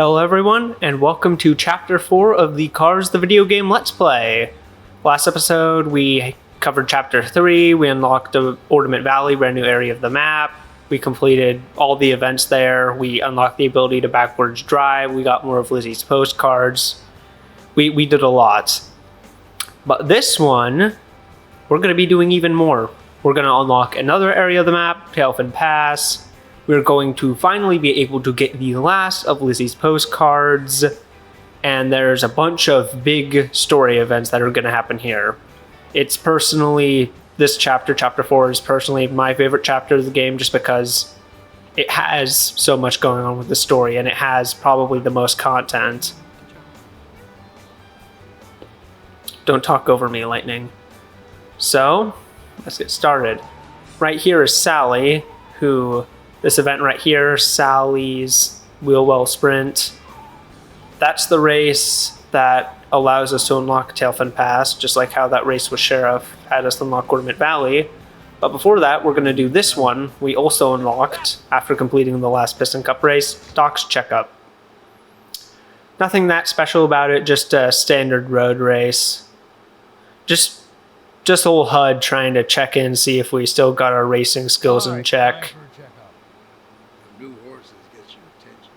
Hello everyone, and welcome to Chapter 4 of the Cars the Video Game Let's Play. Last episode we covered Chapter 3, we unlocked the Ornament Valley, brand new area of the map, we completed all the events there, we unlocked the ability to backwards drive, we got more of Lizzie's postcards, we did a lot. But this one, we're going to be doing even more. We're going to unlock another area of the map, Tailfin Pass. We're going to finally be able to get the last of Lizzie's postcards. And there's a bunch of big story events that are going to happen here. It's personally, this chapter, Chapter 4, is personally my favorite chapter of the game just because it has so much going on with the story and it has probably the most content. Don't talk over me, Lightning. So, let's get started. Right here is Sally, who, this event right here, Sally's Wheel-Well Sprint. That's the race that allows us to unlock Tailfin Pass, just like how that race with Sheriff had us unlock Ornament Valley. But before that, we're going to do this one. We also unlocked, after completing the last Piston Cup race, Doc's Checkup. Nothing that special about it, just a standard road race. Just old HUD trying to check in, see if we still got our racing skills in check. New horses get your attention.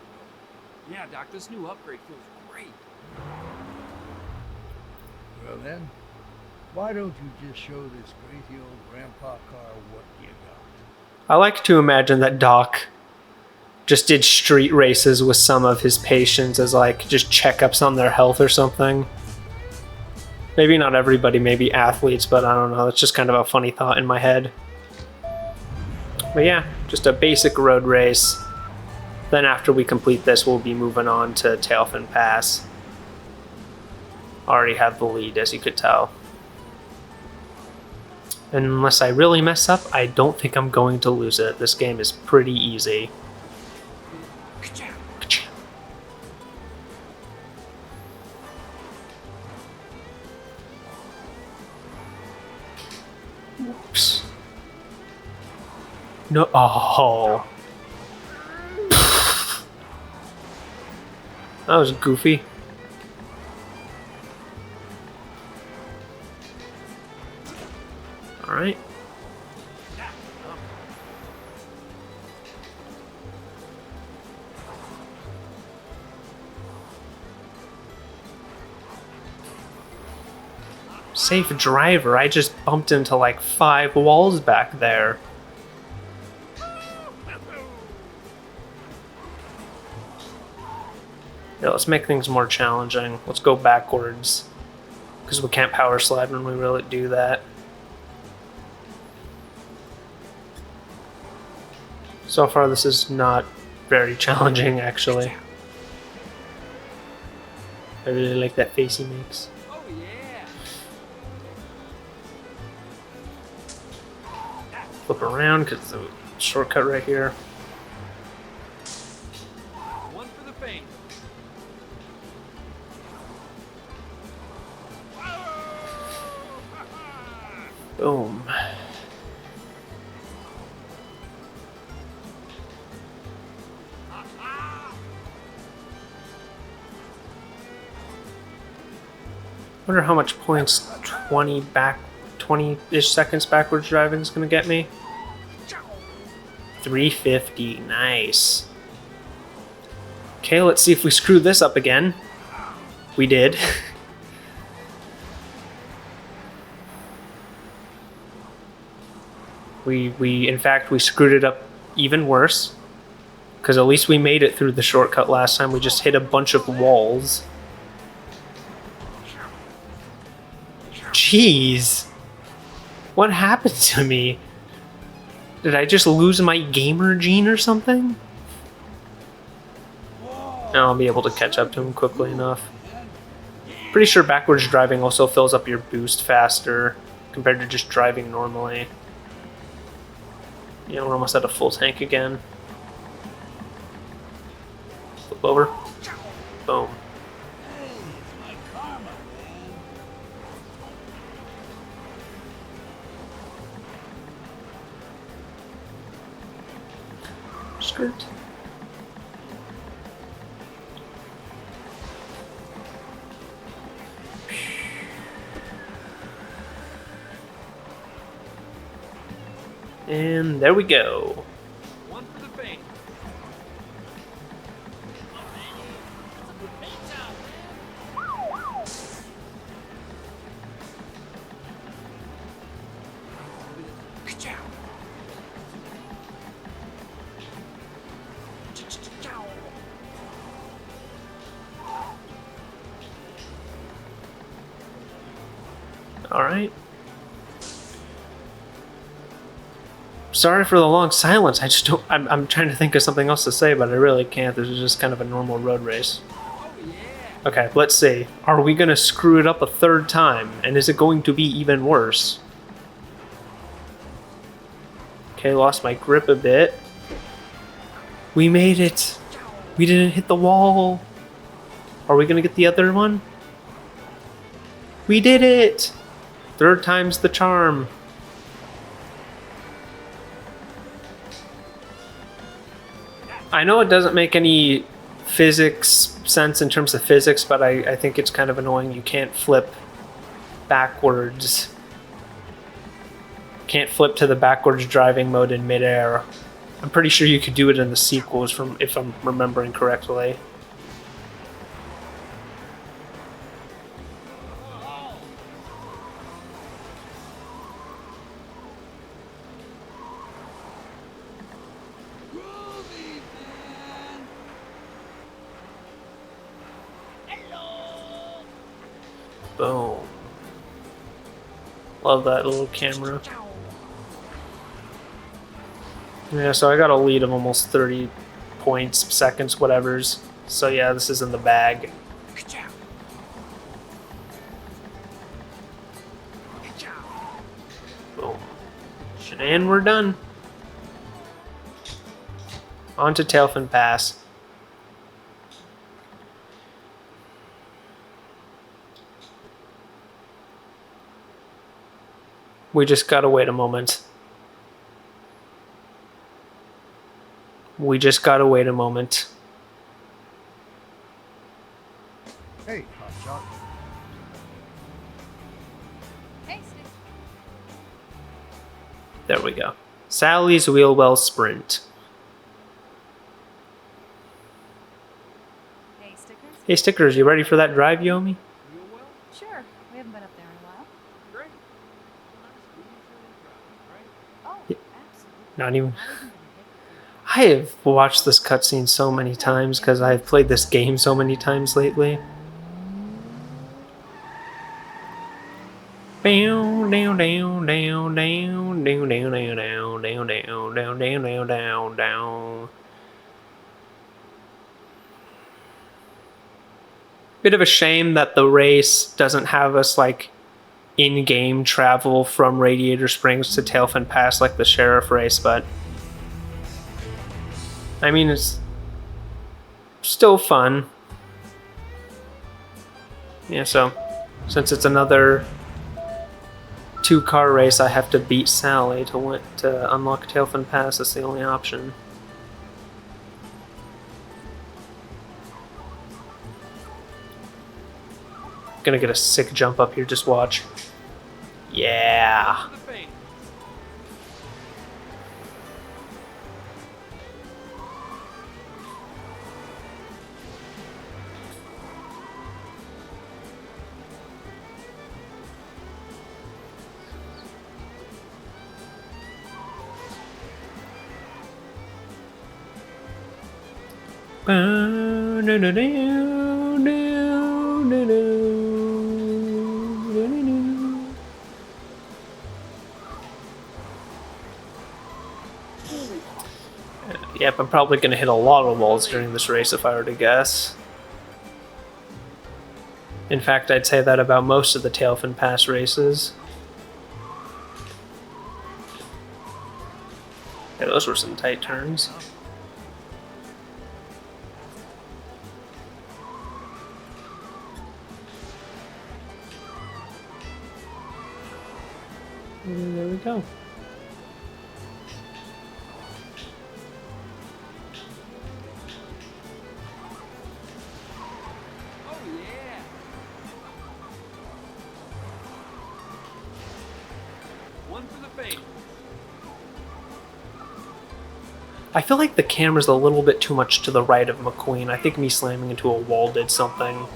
Yeah, Doc, this new upgrade feels great. Well then, why don't you just show this crazy old grandpa car what you got? I like to imagine that Doc just did street races with some of his patients as like just checkups on their health or something. Maybe not everybody, maybe athletes, but I don't know. It's just kind of a funny thought in my head. But yeah, just a basic road race. Then after we complete this, we'll be moving on to Tailfin Pass. Already have the lead, as you could tell. And unless I really mess up, I don't think I'm going to lose it. This game is pretty easy. Oops. No. Oh. That was goofy. All right. Safe driver. I just bumped into like 5 walls back there. Yeah, let's make things more challenging. Let's go backwards. Because we can't power slide when we really do that. So far this is not very challenging actually. I really like that face he makes. Oh, yeah. Flip around because it's a shortcut right here. One for the fame. Boom. Wonder how much points 20-ish seconds backwards driving is going to get me. 350, nice. Okay, let's see if we screw this up again. We did. In fact, we screwed it up even worse. Because at least we made it through the shortcut last time. We just hit a bunch of walls. Jeez. What happened to me? Did I just lose my gamer gene or something? Now I'll be able to catch up to him quickly enough. Pretty sure backwards driving also fills up your boost faster compared to just driving normally. Yeah, we're almost at a full tank again. Flip over. Boom. skirt. And there we go. One for the fame. Ka-chow. Ch-ch-chow. All right. Sorry for the long silence. I just don't. I'm trying to think of something else to say, but I really can't. This is just kind of a normal road race. Oh yeah. Okay, let's see. Are we gonna screw it up a third time? And is it going to be even worse? Okay, lost my grip a bit. We made it. We didn't hit the wall. Are we gonna get the other one? We did it! Third time's the charm. I know it doesn't make any physics sense in terms of physics, but I think it's kind of annoying. You can't flip backwards. Can't flip to the backwards driving mode in midair. I'm pretty sure you could do it in the sequels, from if I'm remembering correctly. Groovy, man. Hello. Boom. Love that little camera. Yeah, so I got a lead of almost 30 points, seconds, whatever's. So yeah, this is in the bag. Ka-chow. Ka-chow. Boom. And we're done. On to Tailfin Pass. We just gotta wait a moment. We just gotta wait a moment. Hey, hotshot. Hey, Steve. There we go. Sally's Wheelwell Sprint. Hey, stickers? Hey, Stickers, you ready for that drive you owe me? Real well? Sure. We haven't been up there in a while. Great. Nice leisurely drive, right? Oh, Yeah. absolutely. Not even. I wasn't gonna hit I have watched this cutscene so many times because I've played this game so many times lately. Down, down, down, down, down, down, down, down, down, down, down, down, down, down, down, down. Bit of a shame that the race doesn't have us like in-game travel from Radiator Springs to Tailfin Pass like the sheriff race, but I mean, it's still fun. Yeah, so since it's another 2-car race, I have to beat Sally to unlock Tailfin Pass. That's the only option. Gonna get a sick jump up here, just watch. Yeah. For the fame. Yep, I'm probably going to hit a lot of walls during this race if I were to guess. In fact, I'd say that about most of the Tailfin Pass races. Yeah, those were some tight turns. And there we go. Oh yeah. One for the fame. I feel like the camera's a little bit too much to the right of McQueen. I think me slamming into a wall did something.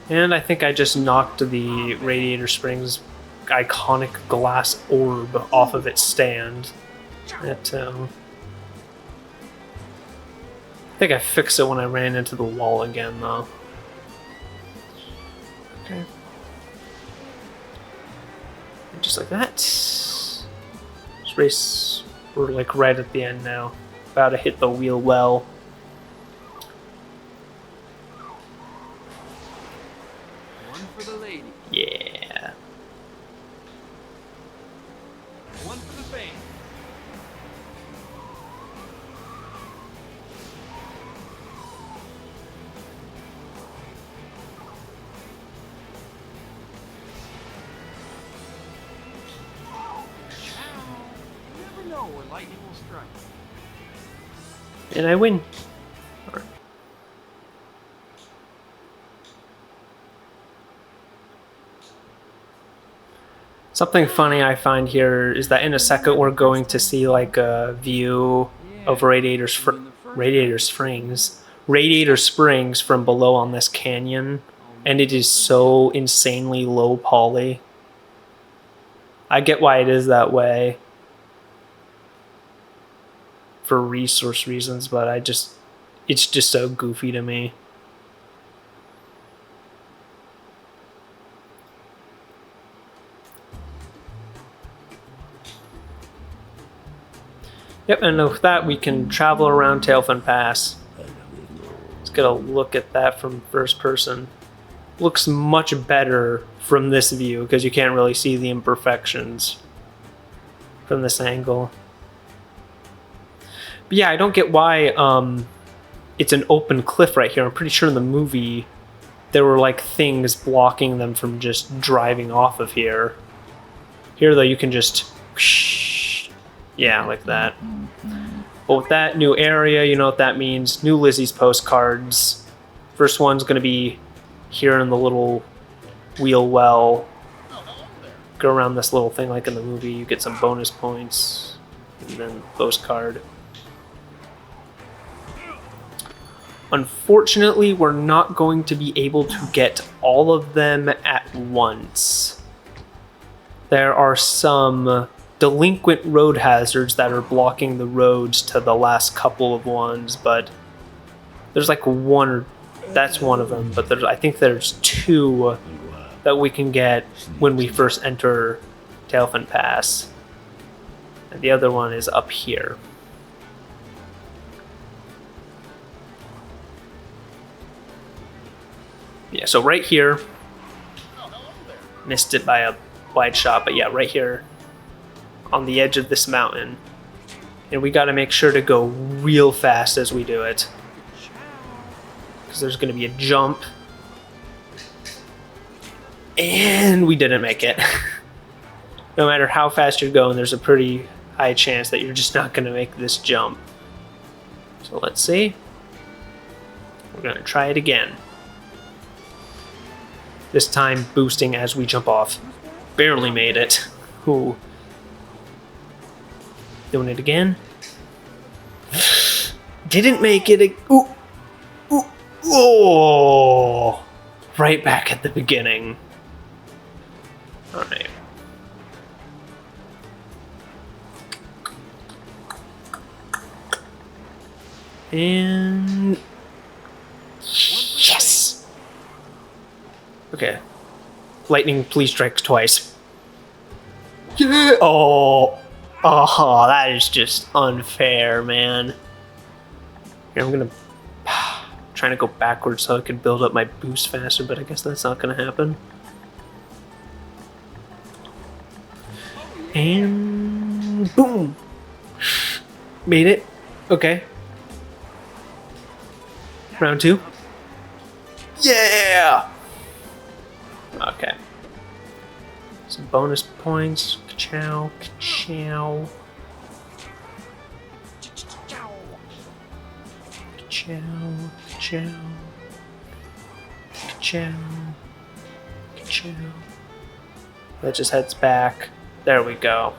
And I think I just knocked the Radiator Springs iconic glass orb off of its stand. I think I fixed it when I ran into the wall again, though. Okay. Just like that. This race, we're like right at the end now. About to hit the wheel well. One for the lady. Yeah. One for the fame. You never know where lightning will strike. And I win. Alright. Something funny I find here is that in a second we're going to see like a view of Radiator Springs from below on this canyon, and it is so insanely low poly. I get why it is that way for resource reasons, but it's just so goofy to me. Yep, and with that we can travel around Tailfin Pass. Let's get a look at that from first person. Looks much better from this view because you can't really see the imperfections from this angle. But yeah, I don't get why it's an open cliff right here. I'm pretty sure in the movie there were like things blocking them from just driving off of here. Here though, you can just yeah, like that. But with that new area, you know what that means. New Lizzie's postcards. First one's going to be here in the little wheel well. Go around this little thing like in the movie. You get some bonus points. And then postcard. Unfortunately, we're not going to be able to get all of them at once. There are some delinquent road hazards that are blocking the roads to the last couple of ones, but there's like one, or that's one of them, but I think there's two that we can get when we first enter Tailfin Pass. And the other one is up here. Yeah, so right here, missed it by a wide shot, but yeah, right here on the edge of this mountain. And we got to make sure to go real fast as we do it, because there's going to be a jump. And we didn't make it. No matter how fast you're going, there's a pretty high chance that you're just not going to make this jump. So let's see. We're going to try it again. This time boosting as we jump off. Barely made it. Ooh. Doing it again. Didn't make it. Ooh. Ooh. Oh. Right back at the beginning. Alright. And yes. Okay. Lightning, please strike twice. Yeah. Oh. Oh, that is just unfair, man. Here, I'm gonna trying to go backwards so I can build up my boost faster, but I guess that's not gonna happen. And boom. Made it. Okay. Round two. Yeah! Okay. Some bonus points. Ka-chow, ka-chow. Ka-chow, ka-chow. Ka-chow. Ka-chow. That just heads back. There we go.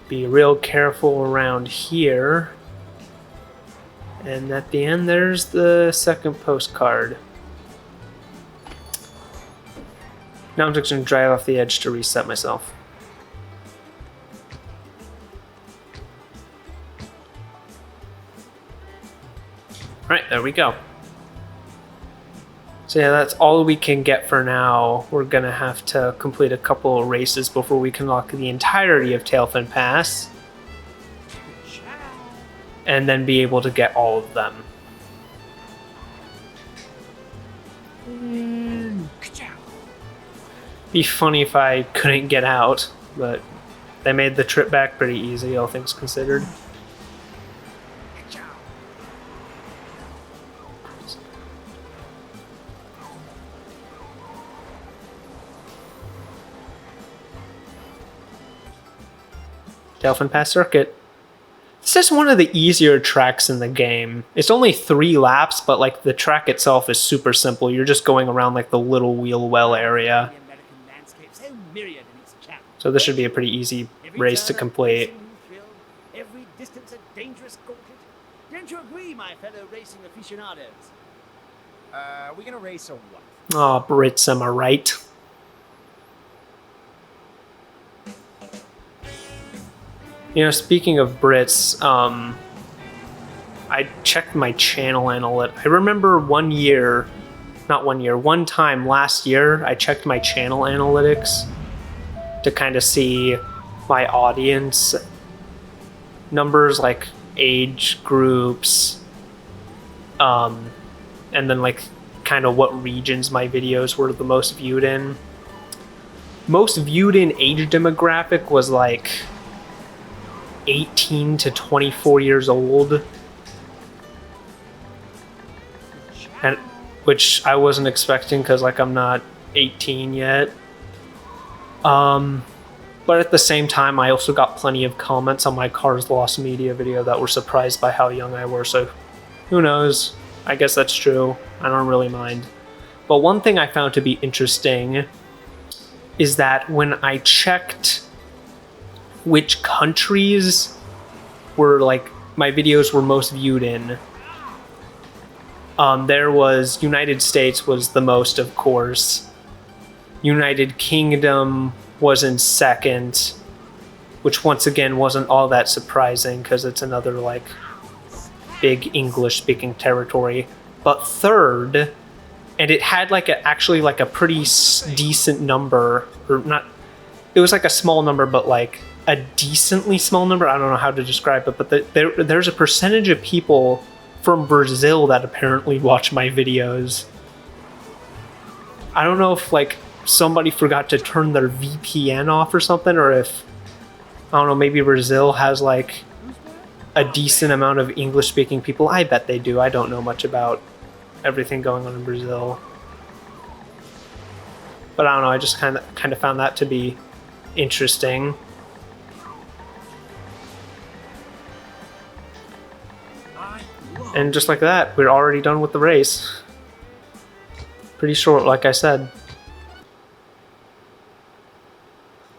Be real careful around here. And at the end, there's the second postcard. Now I'm just going to drive off the edge to reset myself. Alright, there we go. So yeah, that's all we can get for now. We're going to have to complete a couple of races before we can unlock the entirety of Tailfin Pass. And then be able to get all of them. Be funny if I couldn't get out, but they made the trip back pretty easy, all things considered. Tailfin Pass circuit. This is one of the easier tracks in the game. It's only 3 laps, but like the track itself is super simple. You're just going around like the little wheel well area. So this should be a pretty easy race to complete. Every distance a dangerous gauntlet. Don't you agree, my fellow racing aficionados? We're gonna race or what? Oh, Brits, am I right? You know, speaking of Brits, I checked my channel analytics. I remember one time last year, I checked my channel analytics to kind of see my audience numbers, like age groups, and then like kind of what regions my videos were the most viewed in. Most viewed in age demographic was like 18 to 24 years old, and which I wasn't expecting because like I'm not 18 yet. But at the same time, I also got plenty of comments on my Cars Lost Media video that were surprised by how young I was, so who knows? I guess that's true. I don't really mind. But one thing I found to be interesting is that when I checked which countries were like my videos were most viewed in, there was United States was the most, of course. United Kingdom was in second, which once again wasn't all that surprising because it's another like big English speaking territory. But third, and it had like actually like a pretty decent number, or not, it was like a small number, but like a decently small number. I don't know how to describe it, but there's a percentage of people from Brazil that apparently watch my videos. I don't know if like somebody forgot to turn their VPN off or something, or if, I don't know, maybe Brazil has like a decent amount of English speaking people. I bet they do. I don't know much about everything going on in Brazil, but I don't know, I just kind of found that to be interesting. And just like that, we're already done with the race. Pretty short, like I said.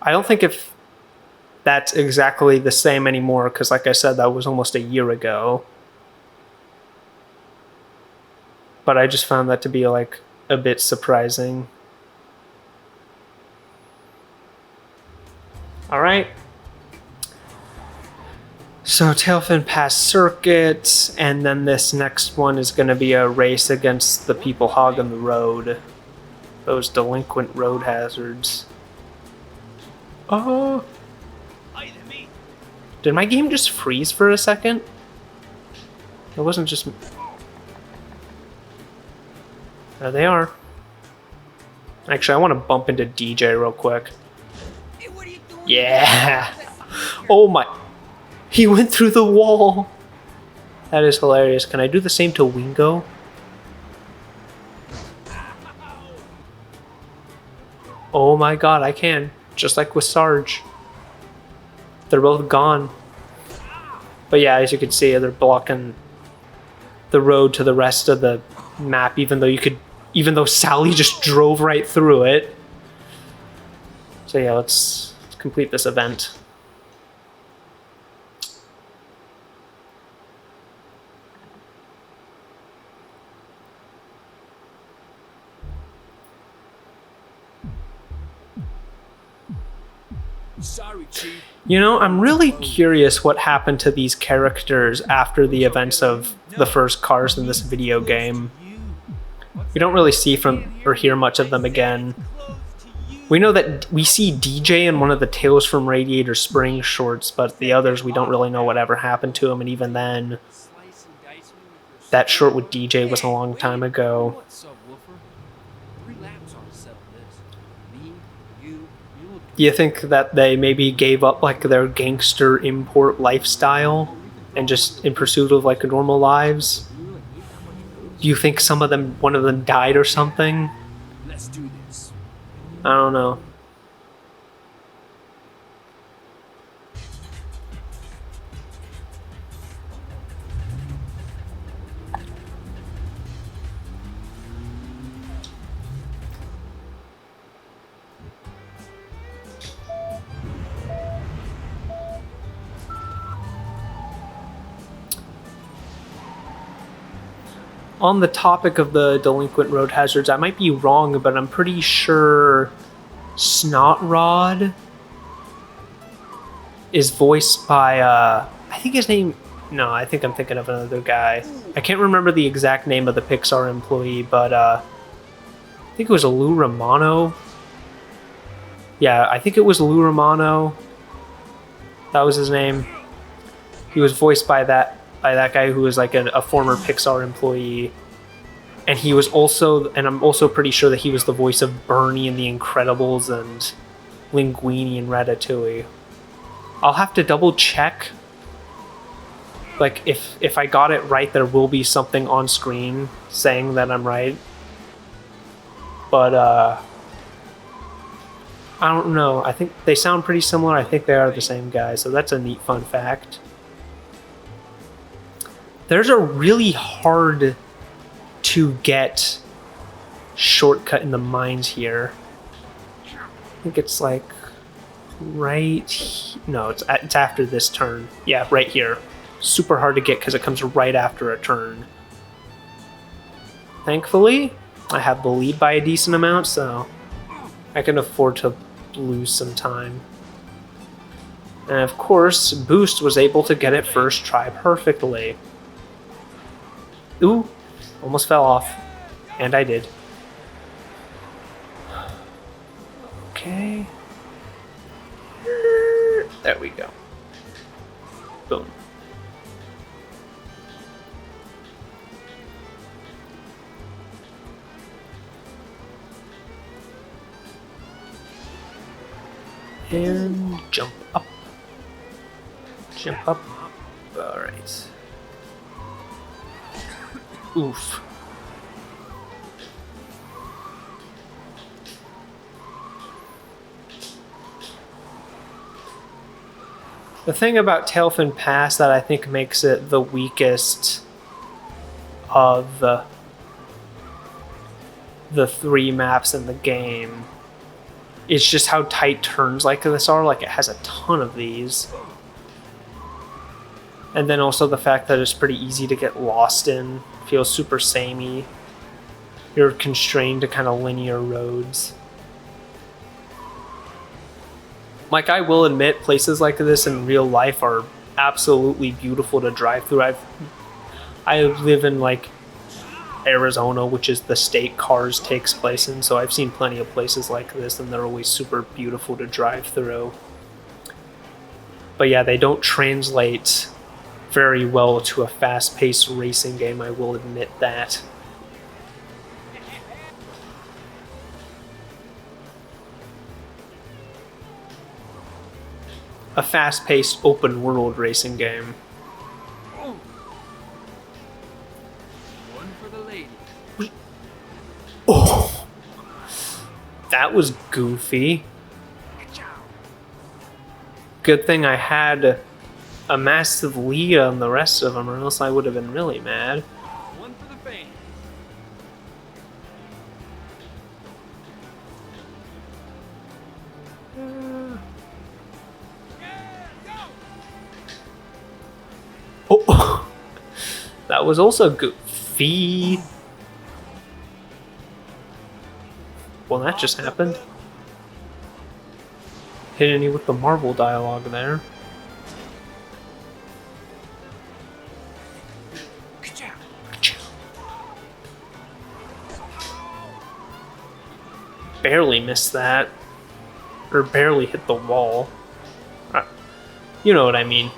I don't think if that's exactly the same anymore, because like I said, that was almost a year ago. But I just found that to be like a bit surprising. All right. So Tailfin Pass circuit, and then this next one is going to be a race against the people hogging the road. Those delinquent road hazards. Oh! Did my game just freeze for a second? It wasn't just... There they are. Actually, I want to bump into DJ real quick. Yeah! Oh my... He went through the wall! That is hilarious. Can I do the same to Wingo? Oh my god, I can. Just like with Sarge. They're both gone. But yeah, as you can see, they're blocking the road to the rest of the map, even though Sally just drove right through it. So yeah, let's complete this event. Sorry, Chief. You know, I'm really curious what happened to these characters after the events of the first Cars in this video game. We don't really see from or hear much of them again. We know that we see DJ in one of the Tales from Radiator Springs shorts, but the others we don't really know whatever happened to him, and even then, that short with DJ was a long time ago. Do you think that they maybe gave up like their gangster import lifestyle and just in pursuit of like normal lives? Do you think one of them died or something? Let's do this. I don't know. On the topic of the delinquent road hazards, I might be wrong, but I'm pretty sure Snot Rod is voiced by, I think his name, no, I think I'm thinking of another guy. I can't remember the exact name of the Pixar employee, but I think it was Lou Romano. Yeah, I think it was Lou Romano. That was his name. He was voiced by that guy who was like a former Pixar employee. And he was also, and I'm also pretty sure that he was the voice of Bernie in The Incredibles and Linguini in Ratatouille. I'll have to double check. Like, if I got it right, there will be something on screen saying that I'm right. But, I don't know. I think they sound pretty similar. I think they are the same guy, so that's a neat fun fact. There's a really hard to get shortcut in the mines here. I think it's like no, it's after this turn. Yeah, right here. Super hard to get because it comes right after a turn. Thankfully, I have the lead by a decent amount, so I can afford to lose some time. And of course, Boost was able to get it first try perfectly. Ooh, almost fell off. And I did. Okay. There we go. Boom. And jump up. Jump up. Alright. Oof. The thing about Tailfin Pass that I think makes it the weakest of the three maps in the game is just how tight turns like this are. Like, it has a ton of these. And then also the fact that it's pretty easy to get lost in. Feels super samey. You're constrained to kind of linear roads. Like, I will admit, places like this in real life are absolutely beautiful to drive through. I live in like Arizona, which is the state Cars takes place in, so I've seen plenty of places like this, and they're always super beautiful to drive through. But yeah, they don't translate very well to a fast-paced racing game, I will admit that. A fast-paced open-world racing game. One for the lady. Oh, that was goofy. Good thing I had a massive lead on the rest of them, or else I would have been really mad. One for the fame. Oh, that was also goofy. Well, that just happened. Hitting you with the Marvel dialogue there. Barely missed that. Or barely hit the wall. You know what I mean.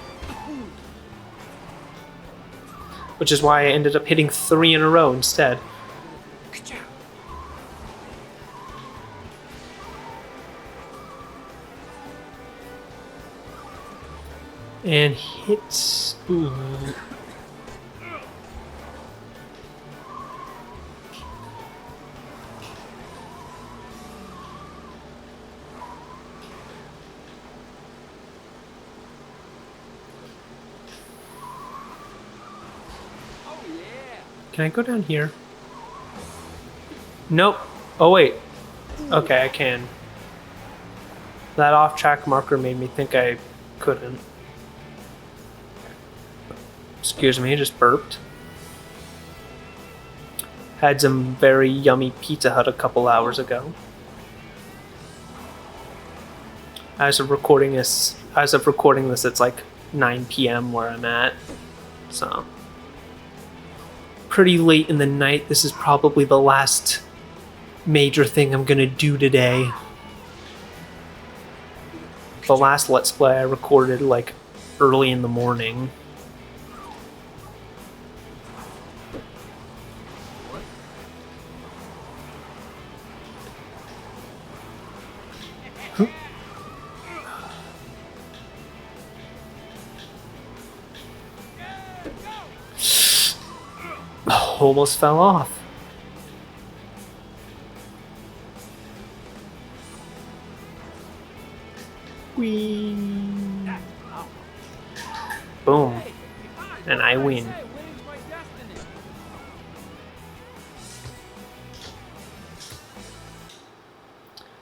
Which is why I ended up hitting 3 in a row instead. And hits. Ooh. Can I go down here? Nope. Oh wait. Okay, I can. That off-track marker made me think I couldn't. Excuse me, just burped. Had some very yummy Pizza Hut a couple hours ago. As of recording this, it's like 9 p.m. where I'm at. So pretty late in the night. This is probably the last major thing I'm gonna do today. The last Let's Play I recorded like early in the morning. Almost fell off. Whee! Boom. And I win.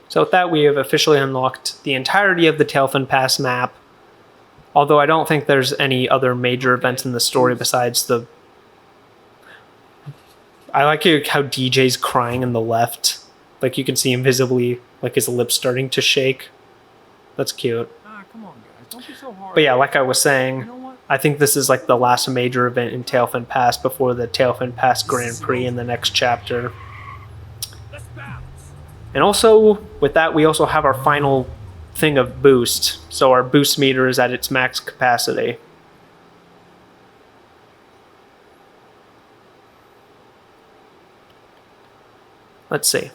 So with that, we have officially unlocked the entirety of the Tailfin Pass map. Although I don't think there's any other major events in the story besides the... I like how DJ's crying in the left. Like you can see him visibly, like his lips starting to shake. That's cute. Come on, guys. Don't be so hard. But yeah, like I was saying, You know what? I think this is like the last major event in Tailfin Pass before the Tailfin Pass Grand Prix in the next chapter. Let's bounce. And also, with that, we also have our final thing of boost. So our boost meter is at its max capacity. Let's see.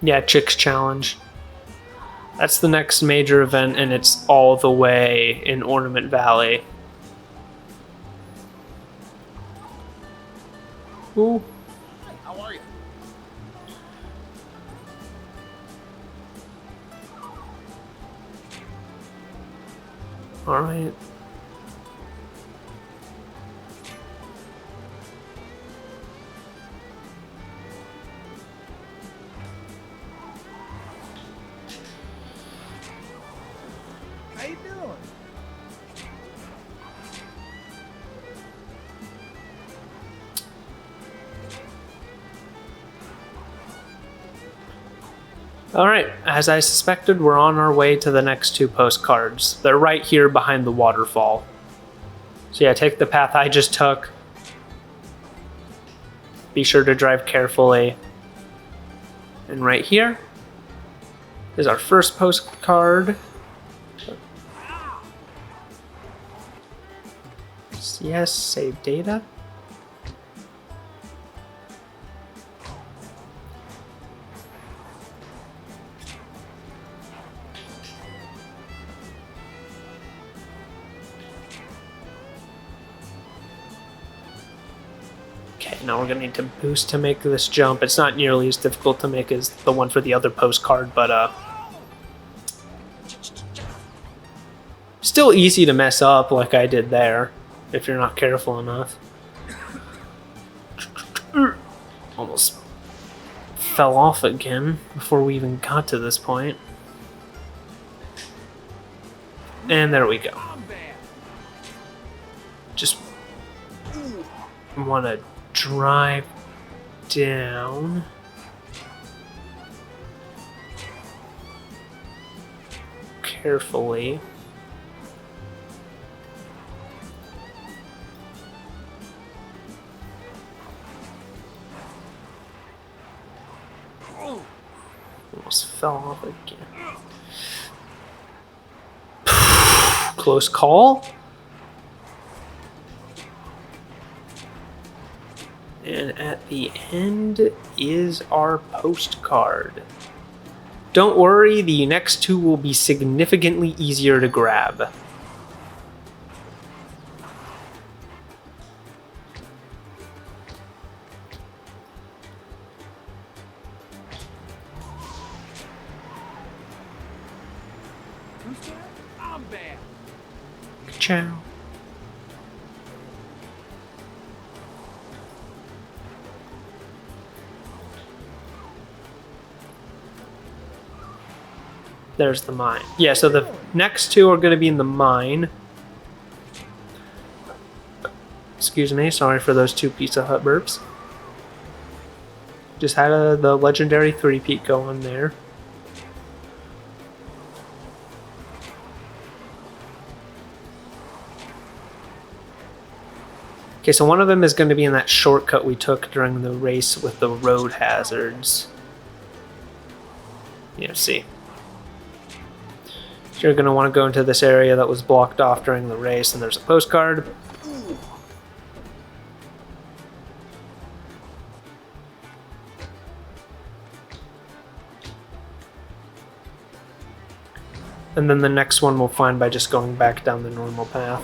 Yeah, Chicks Challenge. That's the next major event, and it's all the way in Ornament Valley. Ooh. Hey, how are you? All right. How you doing? Alright, as I suspected, we're on our way to the next 2 postcards. They're right here behind the waterfall. So yeah, take the path I just took. Be sure to drive carefully. And right here is our first postcard. Yes, save data. Okay, now we're gonna need to boost to make this jump. It's not nearly as difficult to make as the one for the other postcard, but still easy to mess up like I did there, if you're not careful enough. Almost fell off again before we even got to this point. And there we go. Just want to drive down. Carefully. Almost fell off again. Close call. And at the end is our postcard. Don't worry, the next two will be significantly easier to grab. Who's that? I'm bad. Ciao. There's the mine. Yeah, so the next two are going to be in the mine. Excuse me, sorry for those two Pizza Hut burps. Just had the legendary 3-peat going there. Okay, so one of them is going to be in that shortcut we took during the race with the road hazards. Yeah, see. You're going to want to go into this area that was blocked off during the race, and there's a postcard. And then the next one we'll find by just going back down the normal path.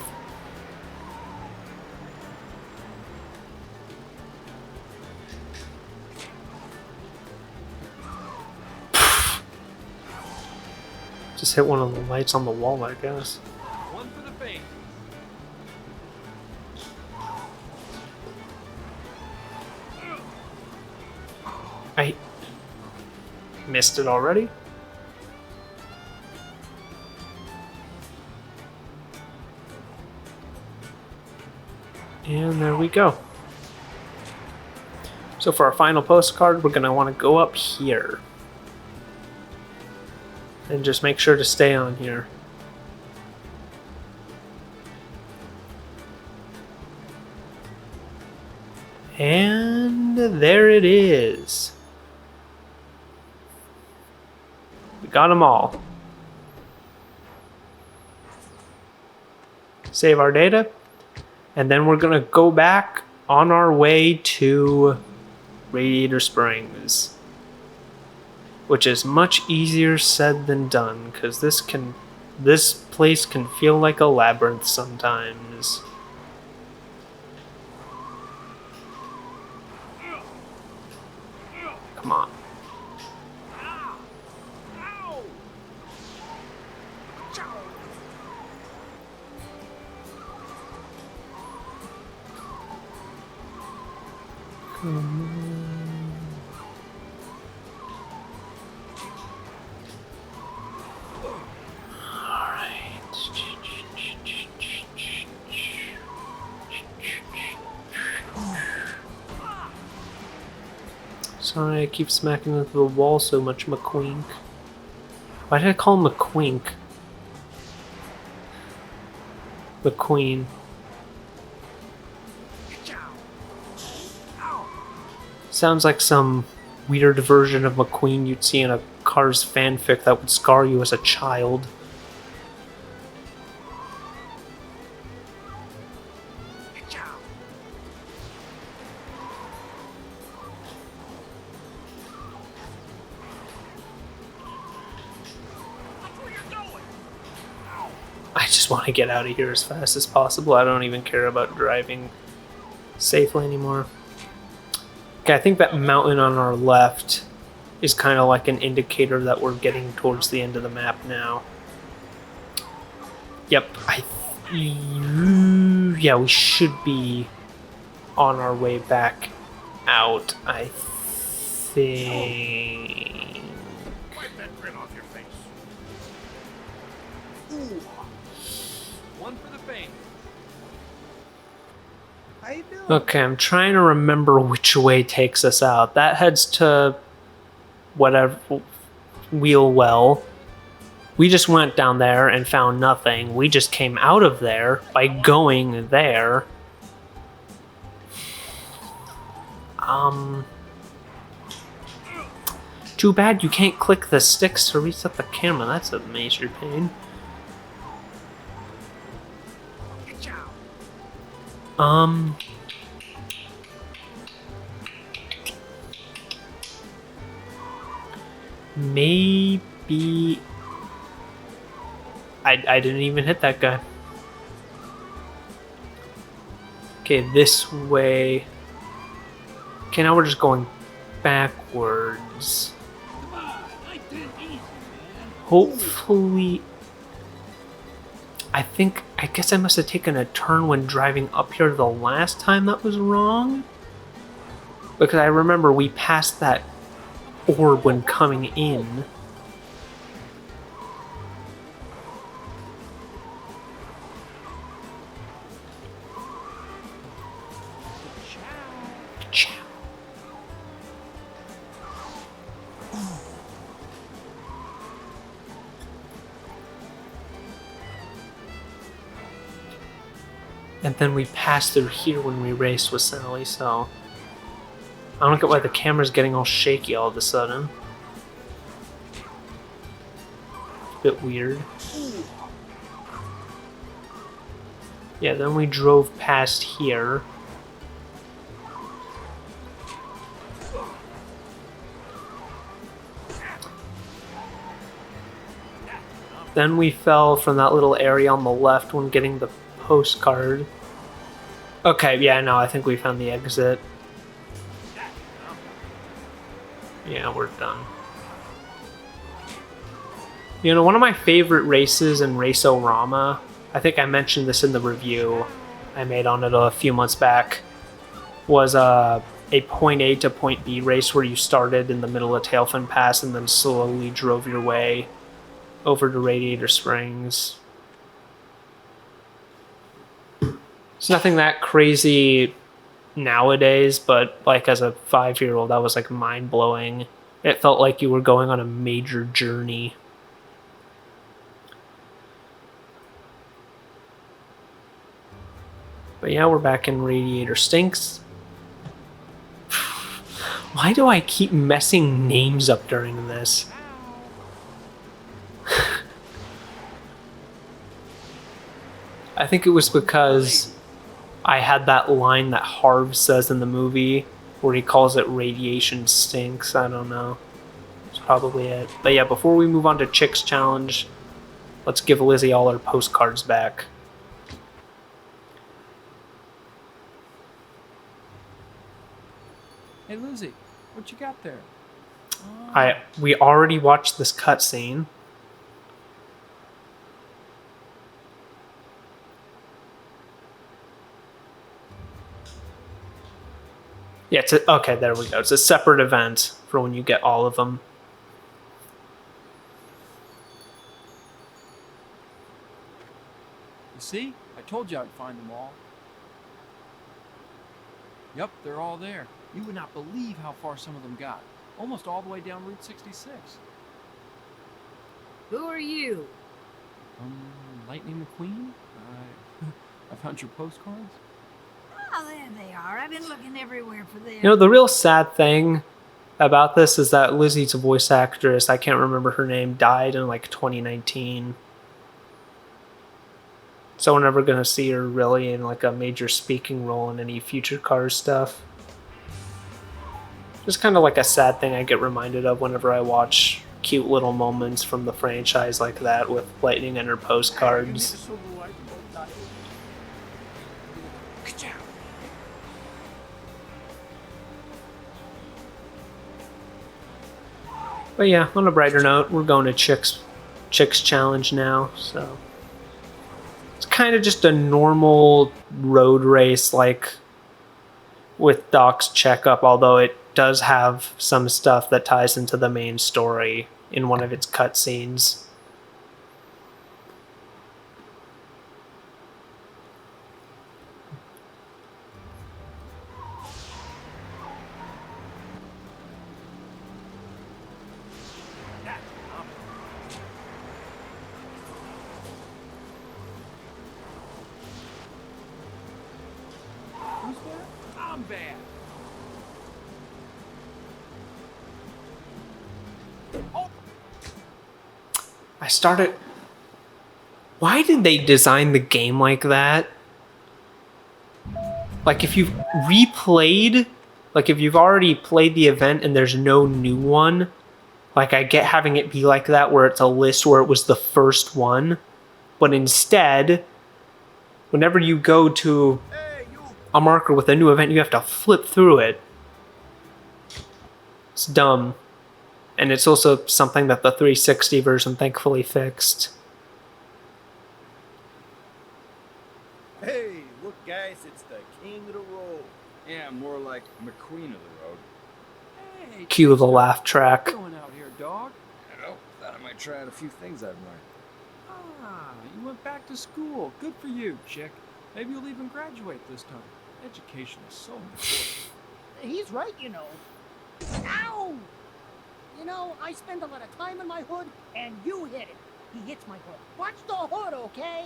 Just hit one of the lights on the wall, I guess. One for the face. I missed it already. And there we go. So for our final postcard, we're going to want to go up here. And just make sure to stay on here. And there it is. We got them all. Save our data. And then we're going to go back on our way to Radiator Springs. Which is much easier said than done, because this place can feel like a labyrinth sometimes. Come on. Sorry, I keep smacking into the wall so much, McQueen. Why did I call him McQueen? McQueen. Sounds like some weird version of McQueen you'd see in a Cars fanfic that would scar you as a child. I just want to get out of here as fast as possible. I don't even care about driving safely anymore. Okay, I think that mountain on our left is kind of like an indicator that we're getting towards the end of the map now. Yep, yeah, we should be on our way back out, I think. Wipe that grin off your face. One for the face. How you doing? Okay, I'm trying to remember which way takes us out. That heads to whatever Wheel Well. We just went down there and found nothing. We just came out of there by going there. Too bad you can't click the sticks to reset the camera. That's a major pain. Maybe... I didn't even hit that guy. Okay, this way. Okay, now we're just going backwards. Hopefully... I guess I must have taken a turn when driving up here the last time that was wrong. Because I remember we passed that orb when coming in. Ciao. And then we passed through here when we raced with Sally, so... I don't get why the camera's getting all shaky all of a sudden. It's a bit weird. Yeah, then we drove past here. Then we fell from that little area on the left when getting the postcard. Okay, yeah, no, I think we found the exit. Yeah, we're done. You know, one of my favorite races in Race-O-Rama, I think I mentioned this in the review I made on it a few months back, was a point A to point B race where you started in the middle of Tailfin Pass and then slowly drove your way over to Radiator Springs. It's nothing that crazy nowadays, but like as a 5-year-old, that was like mind-blowing. It felt like you were going on a major journey. But yeah, we're back in Radiator Stinks. Why do I keep messing names up during this? I think it was because I had that line that Harv says in the movie where he calls it Radiation Stinks. I don't know. It's probably it. But yeah, before we move on to Chick's Challenge, let's give Lizzie all her postcards back. Hey, Lizzie, what you got there? We already watched this cutscene. Yeah, okay, there we go. It's a separate event for when you get all of them. You see? I told you I'd find them all. Yep, they're all there. You would not believe how far some of them got. Almost all the way down Route 66. Who are you? Lightning McQueen? I found your postcards. Oh, there they are. I've been looking everywhere for them. You know, the real sad thing about this is that Lizzie's voice actress, I can't remember her name, died in like 2019. So we're never going to see her really in like a major speaking role in any future Cars stuff. Just kind of like a sad thing I get reminded of whenever I watch cute little moments from the franchise like that with Lightning and her postcards. But yeah, on a brighter note, we're going to Chick's Challenge now, so it's kind of just a normal road race like with Doc's checkup, although it does have some stuff that ties into the main story in one of its cutscenes. I'm bad. I started... Why did they design the game like that? Like, if you've replayed... Like, if you've already played the event and there's no new one... Like, I get having it be like that, where it's a list where it was the first one. But instead, whenever you go to a marker with a new event, you have to flip through it. It's dumb. And it's also something that the 360 version thankfully fixed. Hey, look guys, it's the king of the road. Yeah, more like McQueen of the road. Hey, Cue the laugh track. what's going out here, dog? I know. Thought I might try out a few things I've learned. Ah, you went back to school. Good for you, chick. Maybe you'll even graduate this time. Education is so important. He's right, you know. Ow! You know, I spend a lot of time in my hood, and you hit it. He hits my hood. Watch the hood, okay?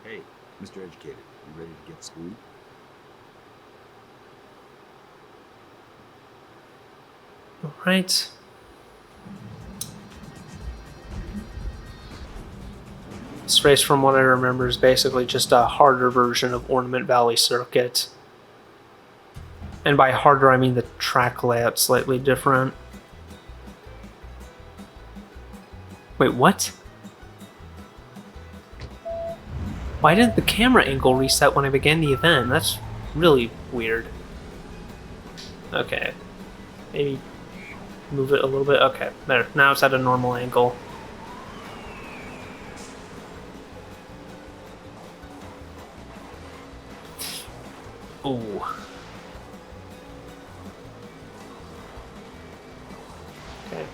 Hey, Mr. Educated, you ready to get schooled? Alright. This race, from what I remember, is basically just a harder version of Ornament Valley Circuit. And by harder, I mean the track layout's slightly different. Wait, what? Why didn't the camera angle reset when I began the event? That's really weird. Okay. Maybe move it a little bit. Okay, better. Now it's at a normal angle. Ooh. Okay.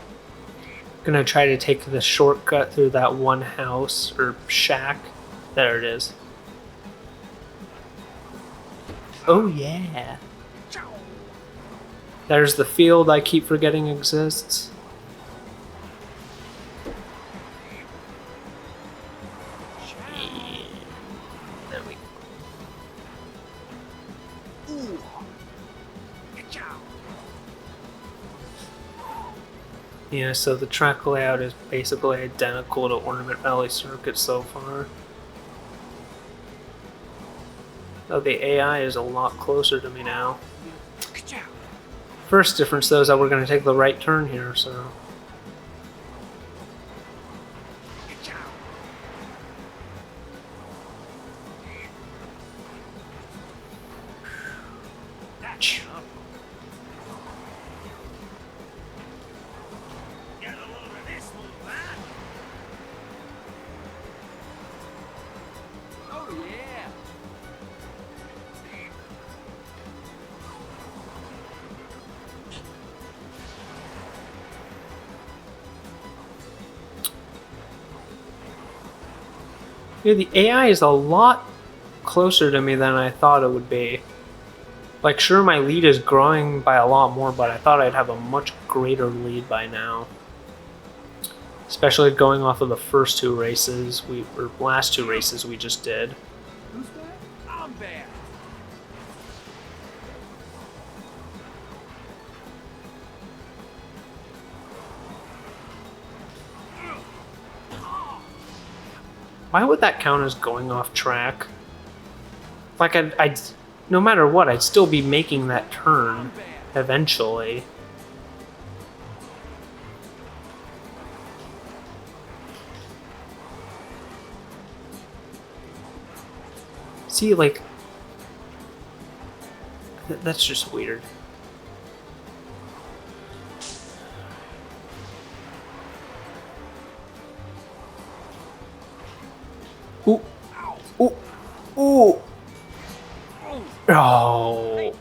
Gonna try to take the shortcut through that one house or shack. There it is. Oh yeah. There's the field I keep forgetting exists. Yeah. There we go. Yeah, so the track layout is basically identical to Ornament Valley Circuit so far. Though the AI is a lot closer to me now. First difference though is that we're going to take the right turn here, so... Oh, yeah. Yeah, the AI is a lot closer to me than I thought it would be. Like, sure, my lead is growing by a lot more, but I thought I'd have a much greater lead by now. Especially going off of the first two races, or last two races we just did. Who's bad? I'm bad. Why would that count as going off track? Like, I'd no matter what, I'd still be making that turn eventually. See, like, that's just weird. Ooh. Ooh. Ooh. Oh.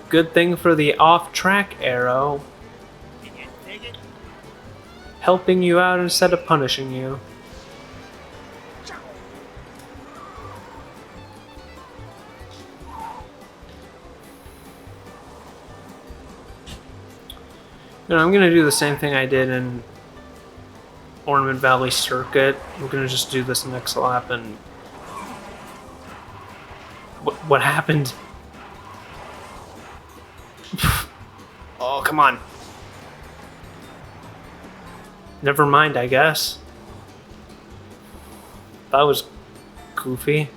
Good thing for the off-track arrow. Helping you out instead of punishing you. You know, I'm gonna do the same thing I did in Ornament Valley Circuit. I'm gonna just do this next lap and What happened? Oh, come on. Never mind, I guess. That was goofy.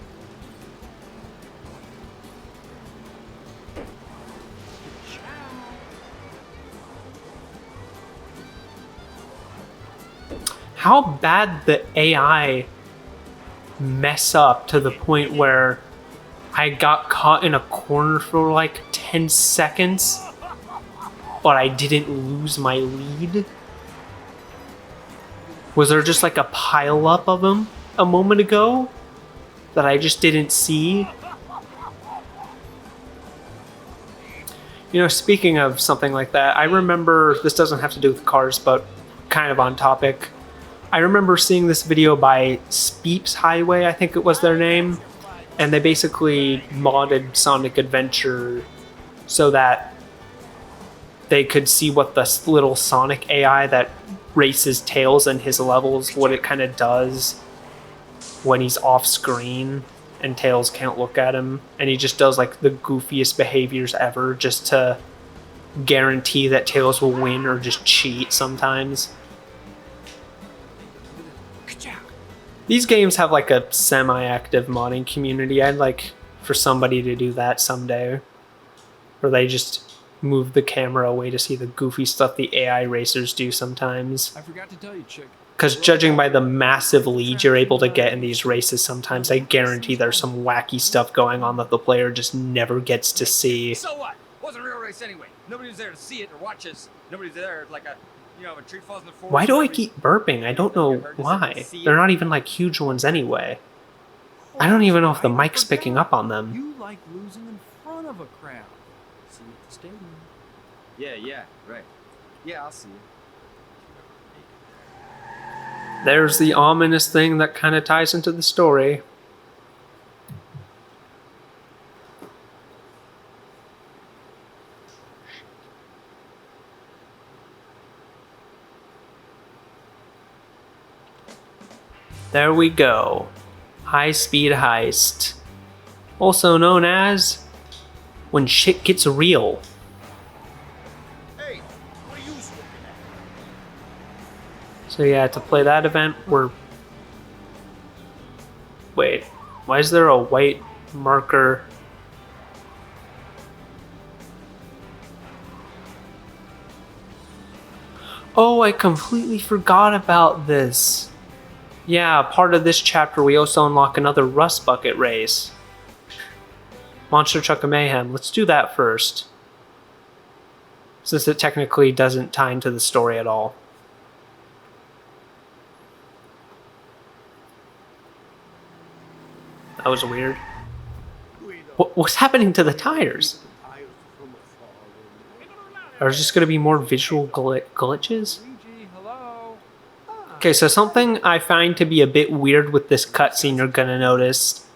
How bad the AI mess up to the point where I got caught in a corner for like 10 seconds, but I didn't lose my lead? Was there just like a pile up of them a moment ago that I just didn't see? You know, speaking of something like that, I remember, this doesn't have to do with cars, but kind of on topic. I remember seeing this video by Speeps Highway, I think it was their name, and they basically modded Sonic Adventure so that they could see what the little Sonic AI that races Tails in his levels, what it kind of does when he's off screen and Tails can't look at him, and he just does like the goofiest behaviors ever just to guarantee that Tails will win or just cheat sometimes. These games have like a semi-active modding community. I'd like for somebody to do that someday, where they just move the camera away to see the goofy stuff the AI racers do sometimes. I forgot to tell you, chick. Because judging by the massive lead you're able to get in these races sometimes, I guarantee there's some wacky stuff going on that the player just never gets to see. So what? It wasn't a real race anyway. Nobody was there to see it or watch us. Nobody's there like a, you know, a tree falls in the forest. Why do I keep burping? I don't know why. They're not even like huge ones anyway. I don't even know if the mic's picking up on them. You like losing in front of a crowd. See you at the stadium. Yeah, right. Yeah, I'll see you. There's the ominous thing that kind of ties into the story. There we go. High speed heist. Also known as when shit gets real. Hey, what are you looking at? So yeah, to play that event, we're... Wait, why is there a white marker? Oh, I completely forgot about this. Yeah, part of this chapter we also unlock another Rust Bucket race. Monster Truck of Mayhem. Let's do that first, since it technically doesn't tie into the story at all. That was weird. What's happening to the tires? Are there just going to be more visual glitches? Luigi, hello. Okay, so something I find to be a bit weird with this cutscene you're going to notice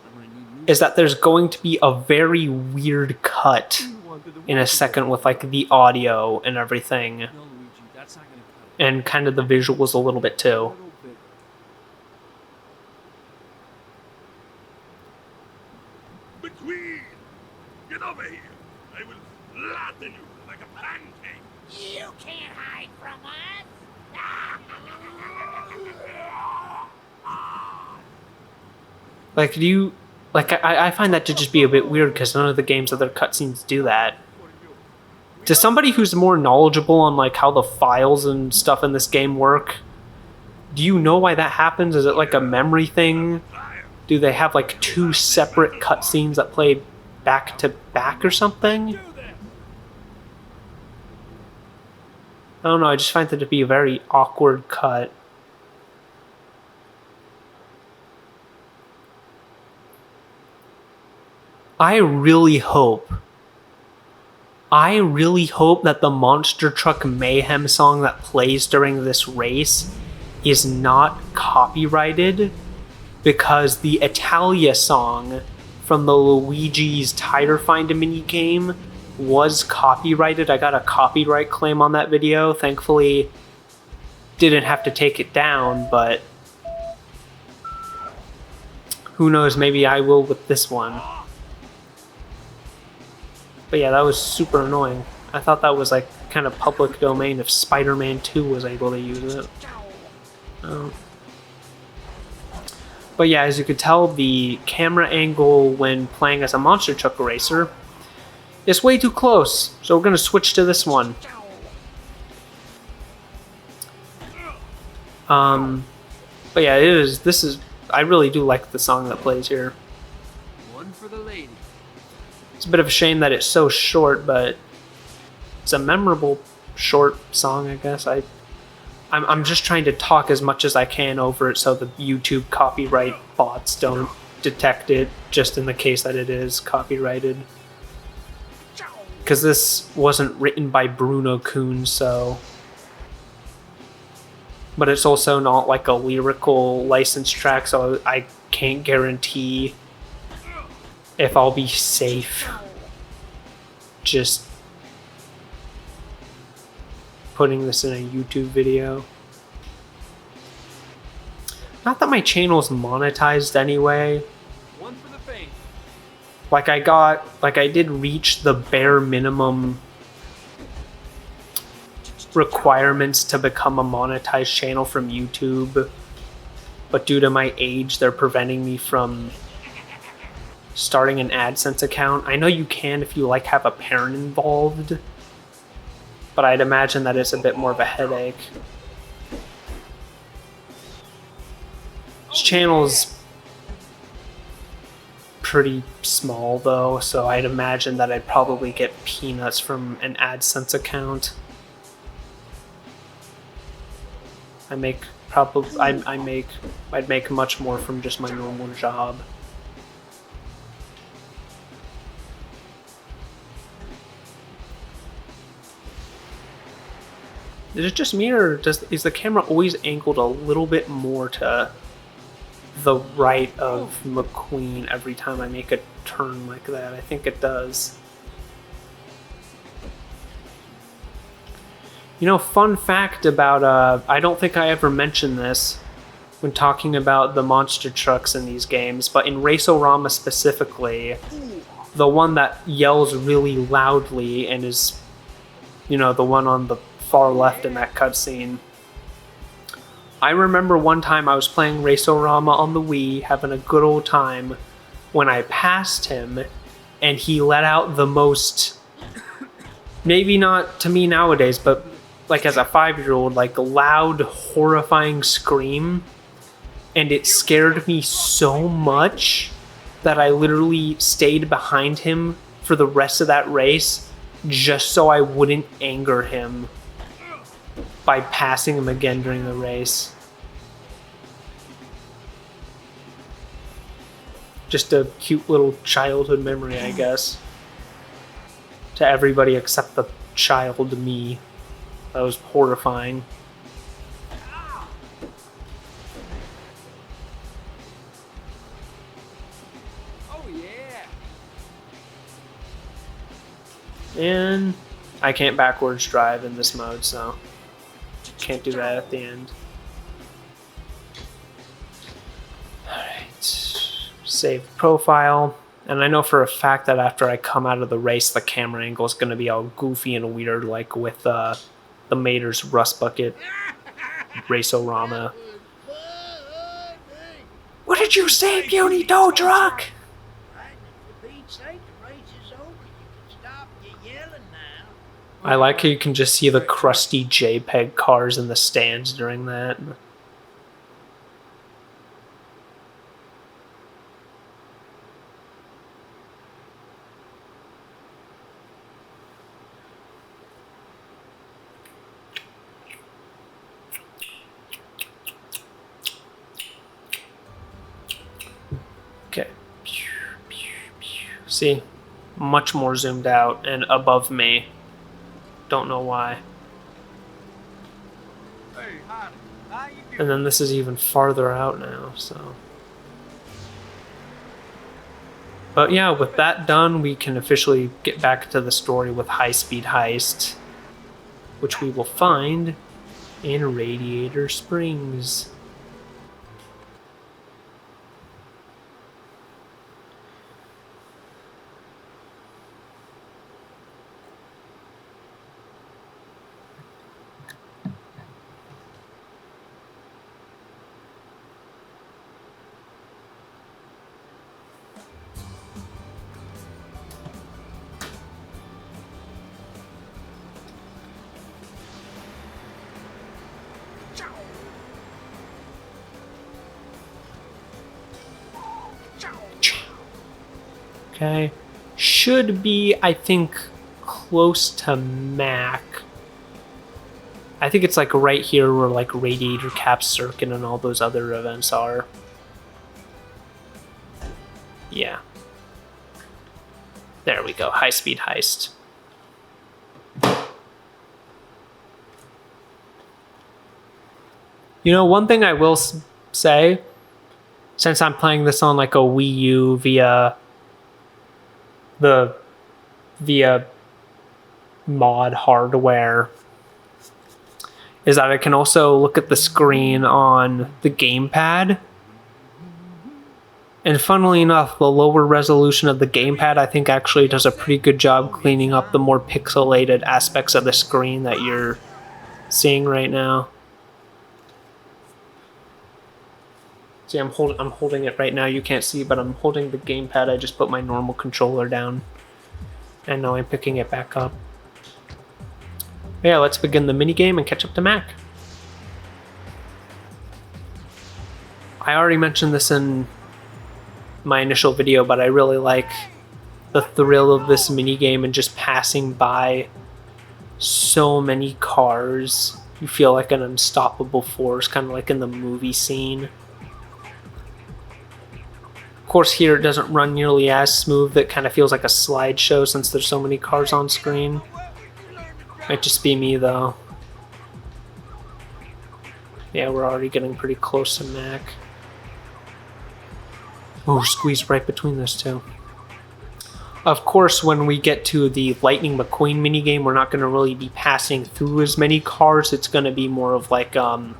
is that there's going to be a very weird cut in a second with like the audio and everything, No, Luigi, that's not gonna cut it. and kind of the visuals a little bit A too. little bit. McQueen! Get over here! I will flatten you like a pancake! You can't hide from us! Like, do you... Like, I find that to just be a bit weird because none of the game's other cutscenes do that. To somebody who's more knowledgeable on like how the files and stuff in this game work, do you know why that happens? Is it like a memory thing? Do they have like two separate cutscenes that play back to back or something? I don't know, I just find that to be a very awkward cut. I really hope that the Monster Truck Mayhem song that plays during this race is not copyrighted, because the Italia song from the Luigi's Tire Find minigame was copyrighted. I got a copyright claim on that video. Thankfully, didn't have to take it down, but who knows, maybe I will with this one. But yeah, that was super annoying. I thought that was like kind of public domain if Spider-Man 2 was able to use it. But yeah, as you could tell, the camera angle when playing as a monster truck racer is way too close. So we're going to switch to this one. But yeah, I really do like the song that plays here. One for the lady. It's a bit of a shame that it's so short, but it's a memorable short song, I guess. I'm just trying to talk as much as I can over it so the YouTube copyright bots don't detect it, just in the case that it is copyrighted. Because this wasn't written by Bruno Kuhn, so... But it's also not like a lyrical licensed track, so I can't guarantee if I'll be safe just putting this in a YouTube video. Not that my channel's monetized anyway. One for the faint. Like I did reach the bare minimum requirements to become a monetized channel from YouTube, but due to my age, they're preventing me from starting an AdSense account. I know you can if you like have a parent involved, but I'd imagine that it's a bit more of a headache. This channel's pretty small though, so I'd imagine that I'd probably get peanuts from an AdSense account. I'd make much more from just my normal job. Is it just me, or is the camera always angled a little bit more to the right of McQueen every time I make a turn like that? I think it does. You know, fun fact about, I don't think I ever mentioned this when talking about the monster trucks in these games, but in Race-O-Rama specifically, the one that yells really loudly and is, you know, the one on the far left in that cutscene. I remember one time I was playing Race-O-Rama on the Wii, having a good old time, when I passed him, and he let out the most, maybe not to me nowadays, but like as a 5-year-old, like loud, horrifying scream, and it scared me so much that I literally stayed behind him for the rest of that race just so I wouldn't anger him by passing him again during the race. Just a cute little childhood memory, I guess. To everybody except the child me. That was horrifying. Oh yeah. And I can't backwards drive in this mode, so can't do that at the end. Alright. Save profile. And I know for a fact that after I come out of the race, the camera angle is going to be all goofy and weird, like with the Mater's Rust Bucket Race-O-Rama. What did you say, Puny Tow Truck? I like how you can just see the crusty JPEG cars in the stands during that. Okay. See? Much more zoomed out and above me. Don't know why. Hey, honey, how you doing? And then this is even farther out now, so. But yeah, with that done, we can officially get back to the story with High Speed Heist, which we will find in Radiator Springs. Okay. Should be, I think, close to Mac. I think it's like right here where like Radiator Cap Circuit and all those other events are. Yeah. There we go. High speed heist. You know, one thing I will say, since I'm playing this on like a Wii U via mod hardware, is that I can also look at the screen on the gamepad. And funnily enough, the lower resolution of the gamepad I think actually does a pretty good job cleaning up the more pixelated aspects of the screen that you're seeing right now. See, I'm holding it right now. You can't see, but I'm holding the gamepad. I just put my normal controller down. And now I'm picking it back up. Yeah, let's begin the minigame and catch up to Mac. I already mentioned this in my initial video, but I really like the thrill of this minigame and just passing by so many cars. You feel like an unstoppable force, kind of like in the movie scene. Of course, here it doesn't run nearly as smooth. It kind of feels like a slideshow since there's so many cars on screen. Might just be me, though. Yeah, we're already getting pretty close to Mac. Oh, squeezed right between those two. Of course, when we get to the Lightning McQueen minigame, we're not going to really be passing through as many cars. It's going to be more of like a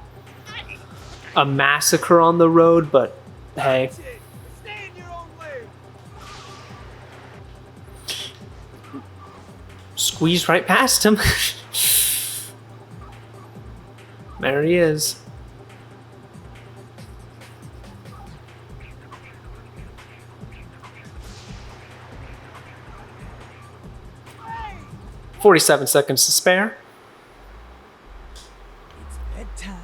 massacre on the road, but hey. Squeezed right past him. There he is. Hey! 47 seconds to spare. It's bedtime.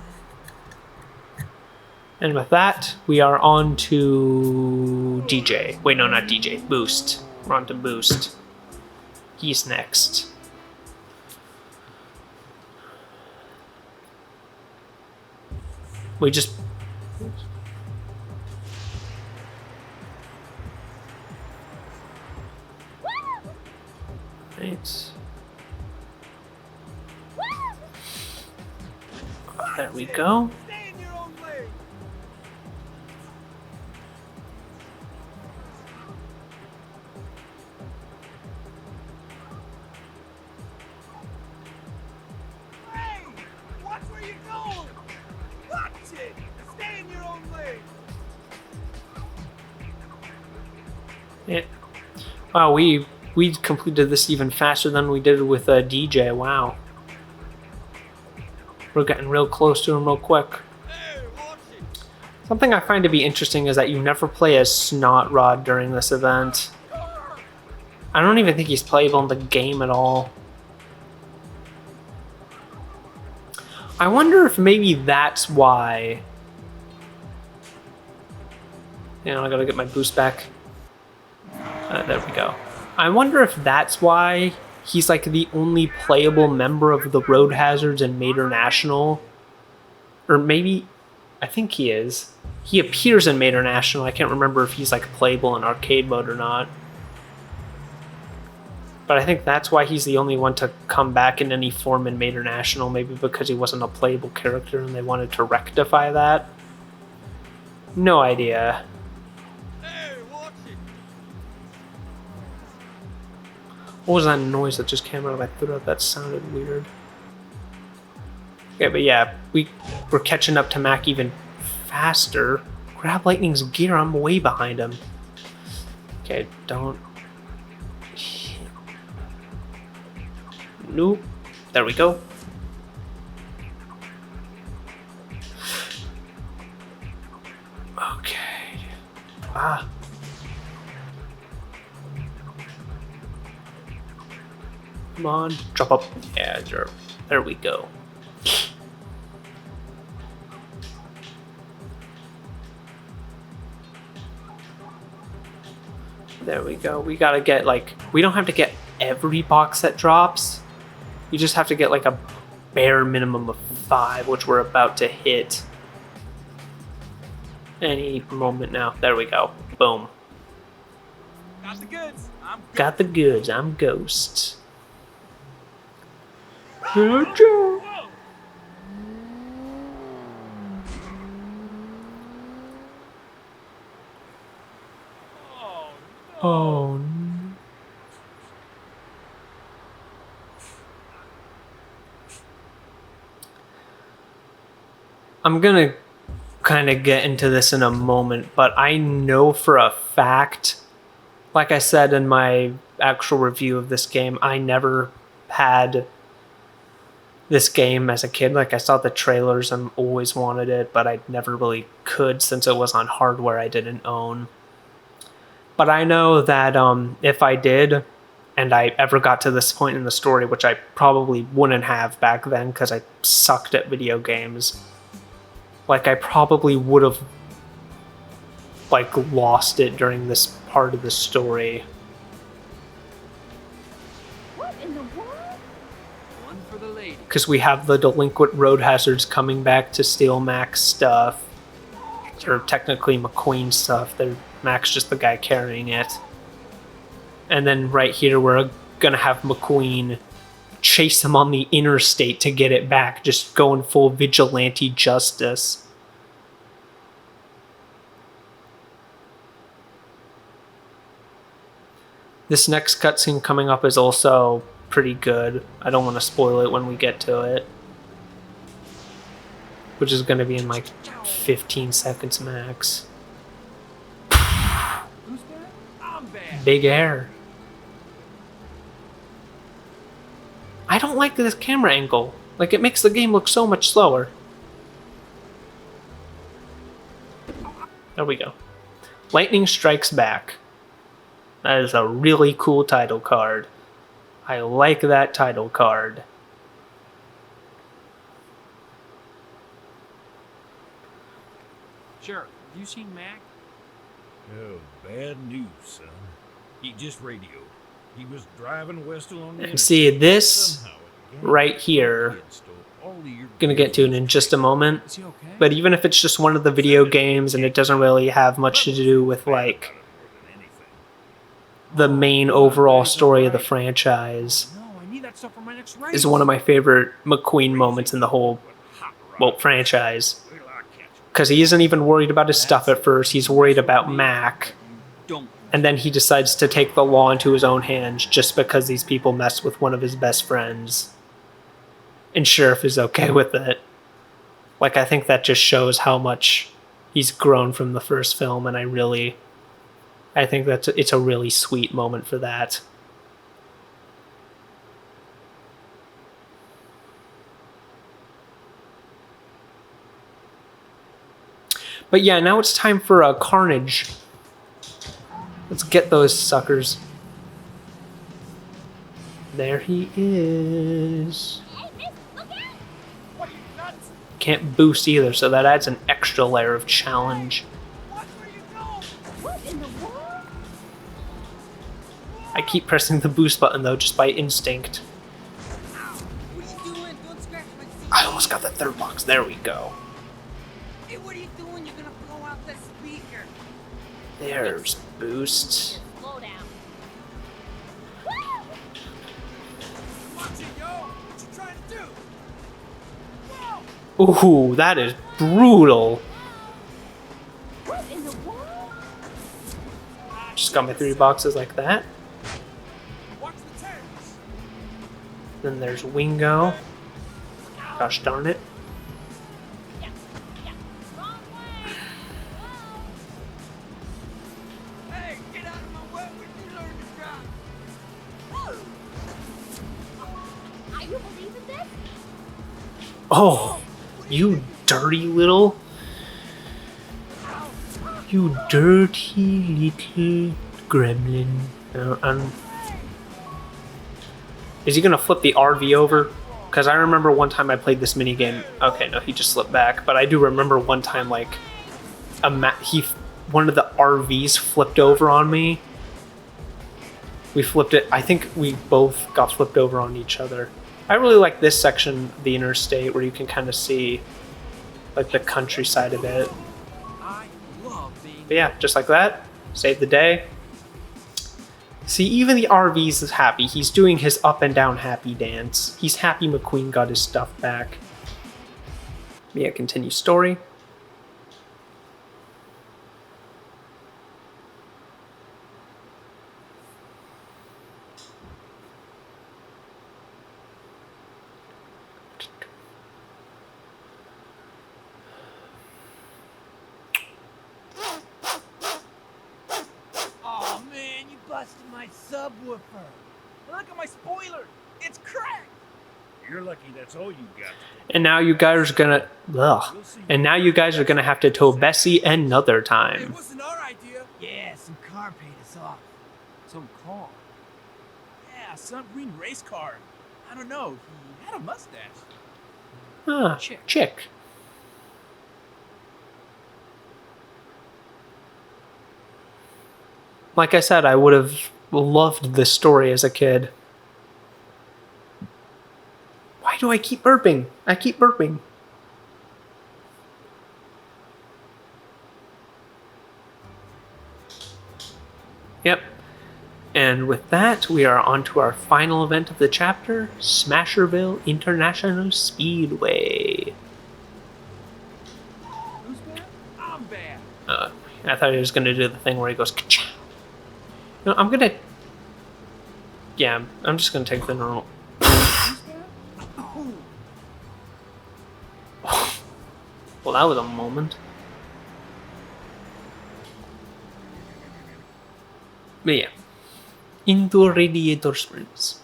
And with that, we are on to DJ. Wait, no, not DJ. Boost. We're on to Boost. He's next. We just... Right. There we go. Yeah. Wow, we completed this even faster than we did with DJ. Wow. We're getting real close to him real quick. Something I find to be interesting is that you never play as Snot Rod during this event. I don't even think he's playable in the game at all. I wonder if maybe that's why... You know, I gotta get my boost back. There we go. I wonder if that's why he's like the only playable member of the Road Hazards and Mater National. Or maybe, I think he is. He appears in Mater National. I can't remember if he's like playable in arcade mode or not. But I think that's why he's the only one to come back in any form in Mater National. Maybe because he wasn't a playable character and they wanted to rectify that. No idea. What was that noise that just came out of my throat? That sounded weird. Okay, but yeah, we're catching up to Mac even faster. Grab Lightning's gear, I'm way behind him. Okay, don't... Nope. There we go. Okay. Ah. Come on, drop up. Yeah, there we go. There we go. We gotta get, like, we don't have to get every box that drops. You just have to get, like, a bare minimum of 5, which we're about to hit any moment now. There we go. Boom. Got the goods. Got the goods. I'm Ghost. Oh, no. I'm gonna kind of get into this in a moment, but I know for a fact, like I said in my actual review of this game, I never had this game as a kid. Like, I saw the trailers and always wanted it, but I never really could since it was on hardware I didn't own. But I know that if I did, and I ever got to this point in the story, which I probably wouldn't have back then because I sucked at video games, like, I probably would have, like, lost it during this part of the story. What in the world? One for the lady. Because we have the delinquent road hazards coming back to steal Mac's stuff. Or technically McQueen stuff. Mac's just the guy carrying it. And then right here we're gonna have McQueen chase him on the interstate to get it back, just going full vigilante justice. This next cutscene coming up is also pretty good. I don't want to spoil it when we get to it, which is going to be in like 15 seconds max. Who's bad? I'm bad. Big air. I don't like this camera angle. Like, it makes the game look so much slower. There we go. Lightning Strikes Back. That is a really cool title card. I like that title card. Sheriff, have you seen Mac? Oh, bad news, son. He just radioed. He was driving west along the And see, this right here, gonna get to it in just a moment. Is he okay? But even if it's just one of the video games and it doesn't really have much to do with, like, the main overall story of the franchise, No, I need that stuff for my next race. is one of my favorite McQueen moments in the whole, well, franchise. Because he isn't even worried about his stuff at first, he's worried about Mac. Don't. And then he decides to take the law into his own hands just because these people mess with one of his best friends. And Sheriff is okay with it. Like, I think that just shows how much he's grown from the first film, and I think it's a really sweet moment for that. But yeah, now it's time for a Carnage. Let's get those suckers. There he is. Hey, miss, look out! What are you nuts? Can't boost either, so that adds an extra layer of challenge. Watch where you go! What in the world? I keep pressing the boost button though, just by instinct. Ow! What are you doing? Don't scratch my seat. I almost got the third box. There we go. Hey, what are you doing? You're gonna blow out the speaker. There's boost. Slow down. Watch it, yo! What you trying to do? Whoa! Ooh, that is brutal. What in the world? Just got my 3 boxes like that. Watch the turns! Then there's Wingo. Gosh darn it. Yeah, wrong way. Hey, get out of my way when you learn to drive! Are you believing this? Oh, you dirty little... You dirty little gremlin. Is he gonna flip the RV over? Because I remember one time I played this minigame. Okay, no, he just slipped back. But I do remember one time, like, one of the RVs flipped over on me. We flipped it. I think we both got flipped over on each other. I really like this section of the interstate where you can kind of see like the countryside of it. I love being. But yeah, just like that. Save the day. See, even the RVs is happy. He's doing his up and down happy dance. He's happy McQueen got his stuff back. Yeah, continue story. Oh man, you busted my subwoofer. Look at my spoiler. It's cracked. You're lucky that's all you got. And now you guys are gonna... Ugh. And now you guys are gonna have to tow Bessie another It time. wasn't our idea. Yeah, some car paid us off. Some car? Yeah, some green race car. I don't know. He had a mustache. Ah, chick. Like I said, I would have loved this story as a kid. Why do I keep burping? I keep burping. Yep. And with that, we are on to our final event of the chapter, Smasherville International Speedway. Who's bad? I'm bad. I thought he was going to do the thing where he goes, ka-chow. No, I'm going to... Yeah, I'm just going to take the normal... Who's bad? Oh. Well, that was a moment. But yeah. Into Radiator Springs.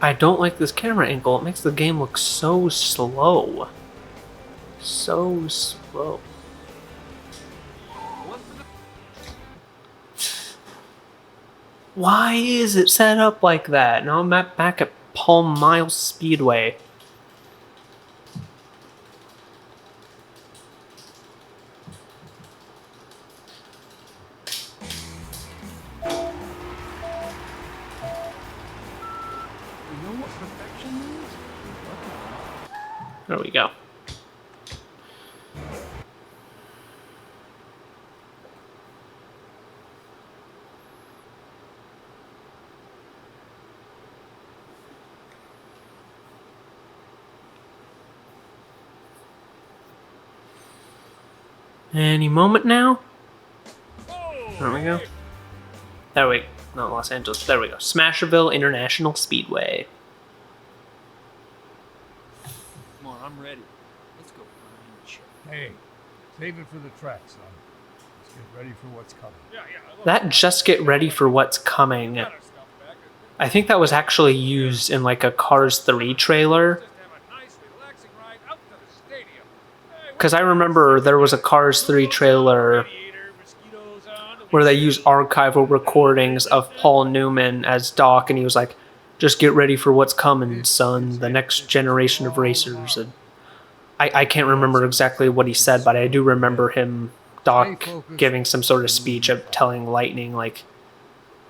I don't like this camera angle. It makes the game look so slow. So slow. Why is it set up like that? Now I'm back at Palm Miles Speedway. There we go. Any moment now? There we go. There we go. Not Los Angeles. There we go. Smasherville International Speedway. Come on, I'm ready. Let's go find Chip. Hey, save it for the track, son. Let's get ready for what's coming. That just get ready for what's coming. I think that was actually used in like a Cars 3 trailer. Because I remember there was a Cars 3 trailer where they used archival recordings of Paul Newman as Doc, and he was like, just get ready for what's coming, son, the next generation of racers. And I can't remember exactly what he said, but I do remember him, Doc, giving some sort of speech of telling Lightning, like,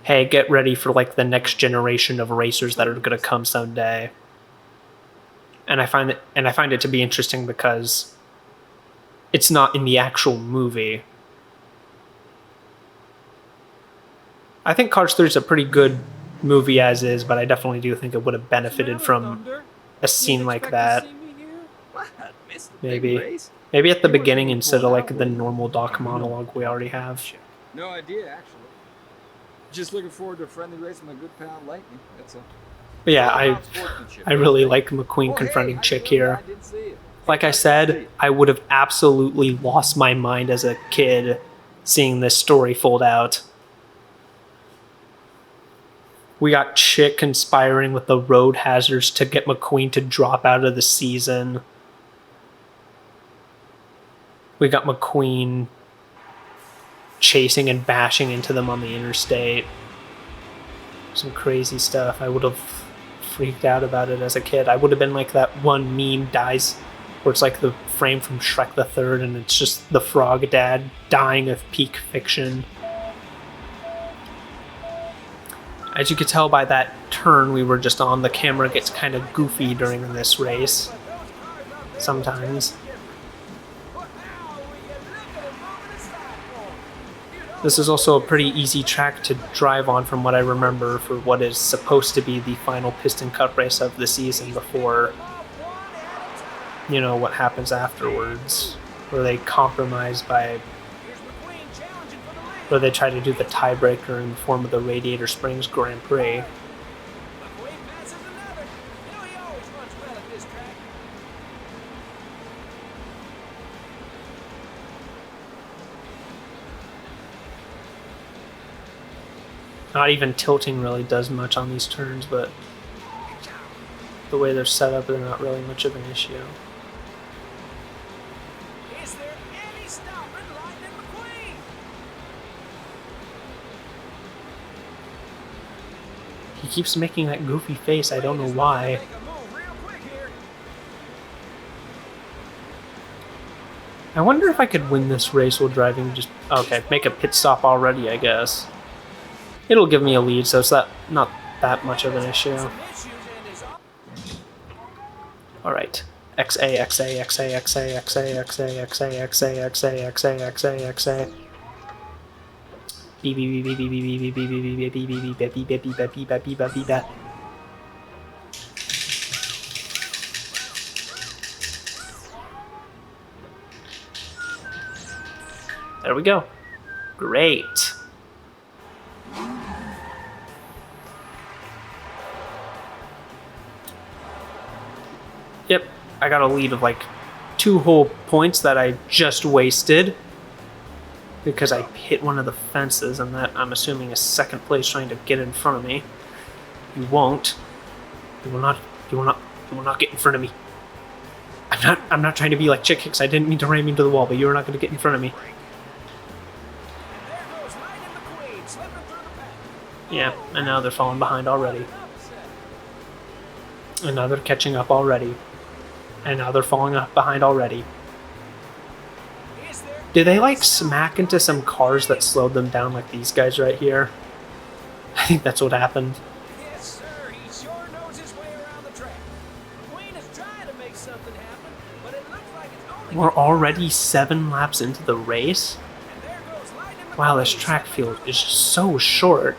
hey, get ready for like the next generation of racers that are going to come someday. And I find it to be interesting because it's not in the actual movie. I think Cars 3 is a pretty good movie as is, but I definitely do think it would have benefited from a scene like that. Maybe at the beginning instead of like the normal Doc monologue we already have. No idea, actually. Just looking forward to a friendly race with my good pal Lightning. That's a... But yeah, I really like McQueen confronting Chick here. Like I said, I would have absolutely lost my mind as a kid seeing this story fold out. We got Chick conspiring with the road hazards to get McQueen to drop out of the season. We got McQueen chasing and bashing into them on the interstate. Some crazy stuff. I would have freaked out about it as a kid. I would have been like that one meme dies, where it's like the frame from Shrek the Third, and it's just the frog dad dying of peak fiction. As you could tell by that turn we were just on, the camera gets kind of goofy during this race. Sometimes. This is also a pretty easy track to drive on from what I remember for what is supposed to be the final piston cup race of the season before, you know, what happens afterwards, where they compromise by, where they try to do the tiebreaker in the form of the Radiator Springs Grand Prix. Not even tilting really does much on these turns, but the way they're set up, they're not really much of an issue. Is there any stopping Lightning McQueen? He keeps making that goofy face, I don't know why. I wonder if I could win this race while driving just... Okay, make a pit stop already, I guess. It'll give me a lead, so it's not that much of an issue. Alright. XA, XA, XA, XA, XA, XA, XA, XA, XA, XA, XA, XA. Beep, beep, beep, beep, beep, beep, beep, beep, beep, beep, beep, beep, beep, beep, beep, beep, beep, beep, beep, beep. There we go. Great. Yep, I got a lead of like 2 whole points that I just wasted because I hit one of the fences, and that I'm assuming is second place trying to get in front of me. You won't. You will not get in front of me. I'm not trying to be like Chick Hicks. I didn't mean to ram into the wall, but you're not going to get in front of me. Yeah, and now they're falling behind already. And now they're catching up already. And now they're falling behind already. Did they like smack into some cars that slowed them down like these guys right here? I think that's what happened. Yes, sir. He sure knows his way around the track. McQueen is trying to make something happen, but it looks like it's only... We're already 7 laps into the race? Wow, this track field is so short.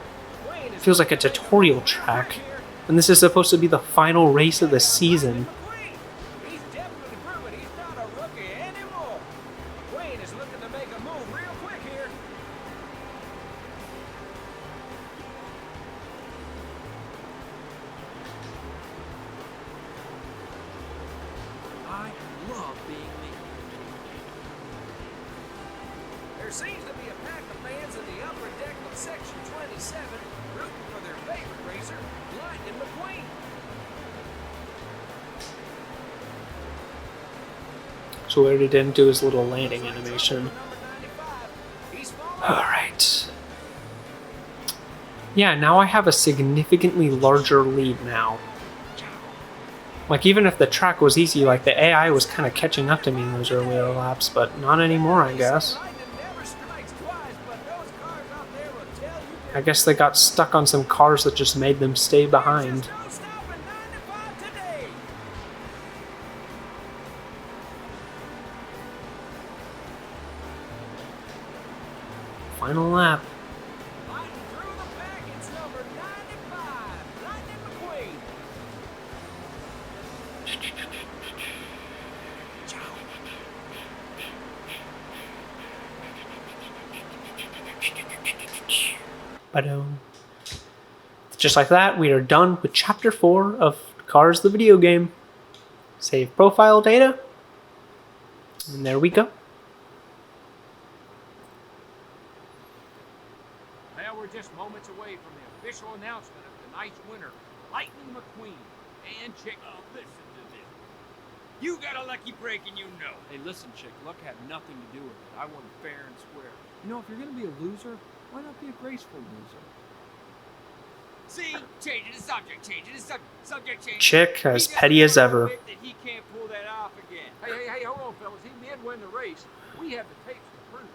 It feels like a tutorial track. And this is supposed to be the final race of the season. He's definitely proven he's not a rookie anymore. McQueen is looking to make a move real quick here. I love being me. There seems to be a pack of fans in the upper deck of section 27 rooting for their favorite racer, Lightning McQueen. So we already didn't do his little landing animation. Alright. Yeah, now I have a significantly larger lead now. Like, even if the track was easy, like, the AI was kind of catching up to me in those earlier laps, but not anymore, I guess. I guess they got stuck on some cars that just made them stay behind. Final lap. Just like that, we are done with Chapter 4 of Cars the video game. Save profile data, And there we go. Well, we're just moments away from the official announcement of tonight's winner, Lightning McQueen. And Chick. Oh, listen to this. You got a lucky break and you know. Hey, listen, Chick, luck had nothing to do with it. I won fair and square. You know, if you're gonna be a loser, why not be a graceful loser? See? Changing the subject, changing the subject. Subject change. Chick as petty as ever. That he can't pull that off again. Hey, hold on, fellas. He did win the race. We have the tapes to prove it.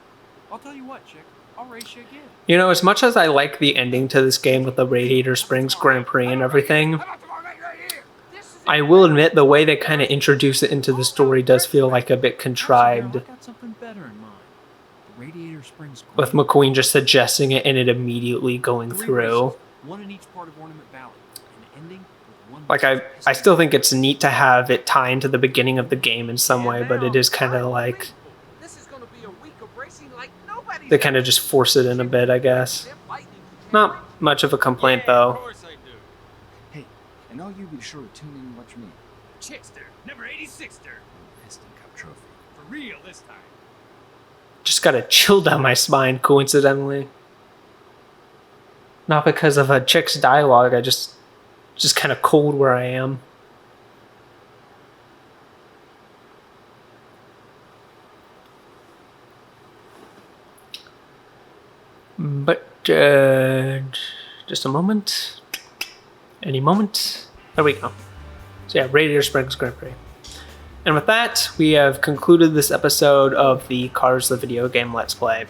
I'll tell you what, Chick. I'll race you again. You know, as much as I like the ending to this game with the Radiator Springs Grand Prix and everything, I will admit the way they kind of introduce it into the story does feel like a bit contrived. I got something better in mind. The Radiator Springs With McQueen just suggesting it and it immediately going 3 through. races, one in each part of Ornament Valley, and ending with one. Like, I still think it's neat to have it tie into the beginning of the game in some way, but it is kind of like This is gonna be a week of racing like nobody's they kind of just force it in a bit, I guess. Not much of a complaint, Of though. course I do. Hey, and all you be sure to tune in and watch me. Chickster, number 86er. Piston Cup trophy. For real this time. Just got a chill down my spine, coincidentally. Not because of a chick's dialogue, I just kind of cold where I am. But, just a moment. Any moment. There we go. So yeah, Radiator Springs Grand Prix. And with that, we have concluded this episode of the Cars the Video Game Let's Play.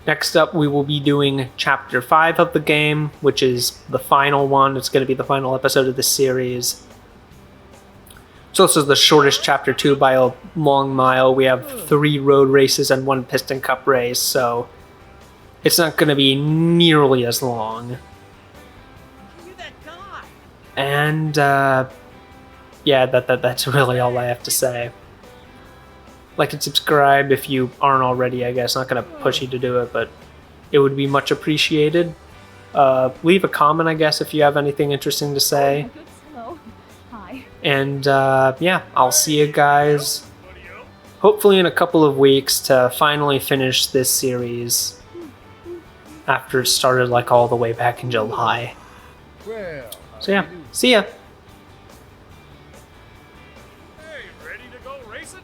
Next up, we will be doing Chapter 5 of the game, which is the final one. It's going to be the final episode of the series. So this is the shortest Chapter 2 by a long mile. We have 3 road races and 1 Piston Cup race, so it's not going to be nearly as long. You that guy. And, yeah, that's really all I have to say. Like and subscribe if you aren't already, I guess. Not going to push you to do it, but it would be much appreciated. Leave a comment, I guess, if you have anything interesting to say. Hello. Hi. And, yeah, I'll see you guys hopefully in a couple of weeks to finally finish this series after it started, like, all the way back in July. Well, So, yeah, see ya. Hey, ready to go racing?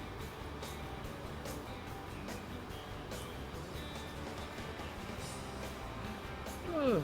Ugh.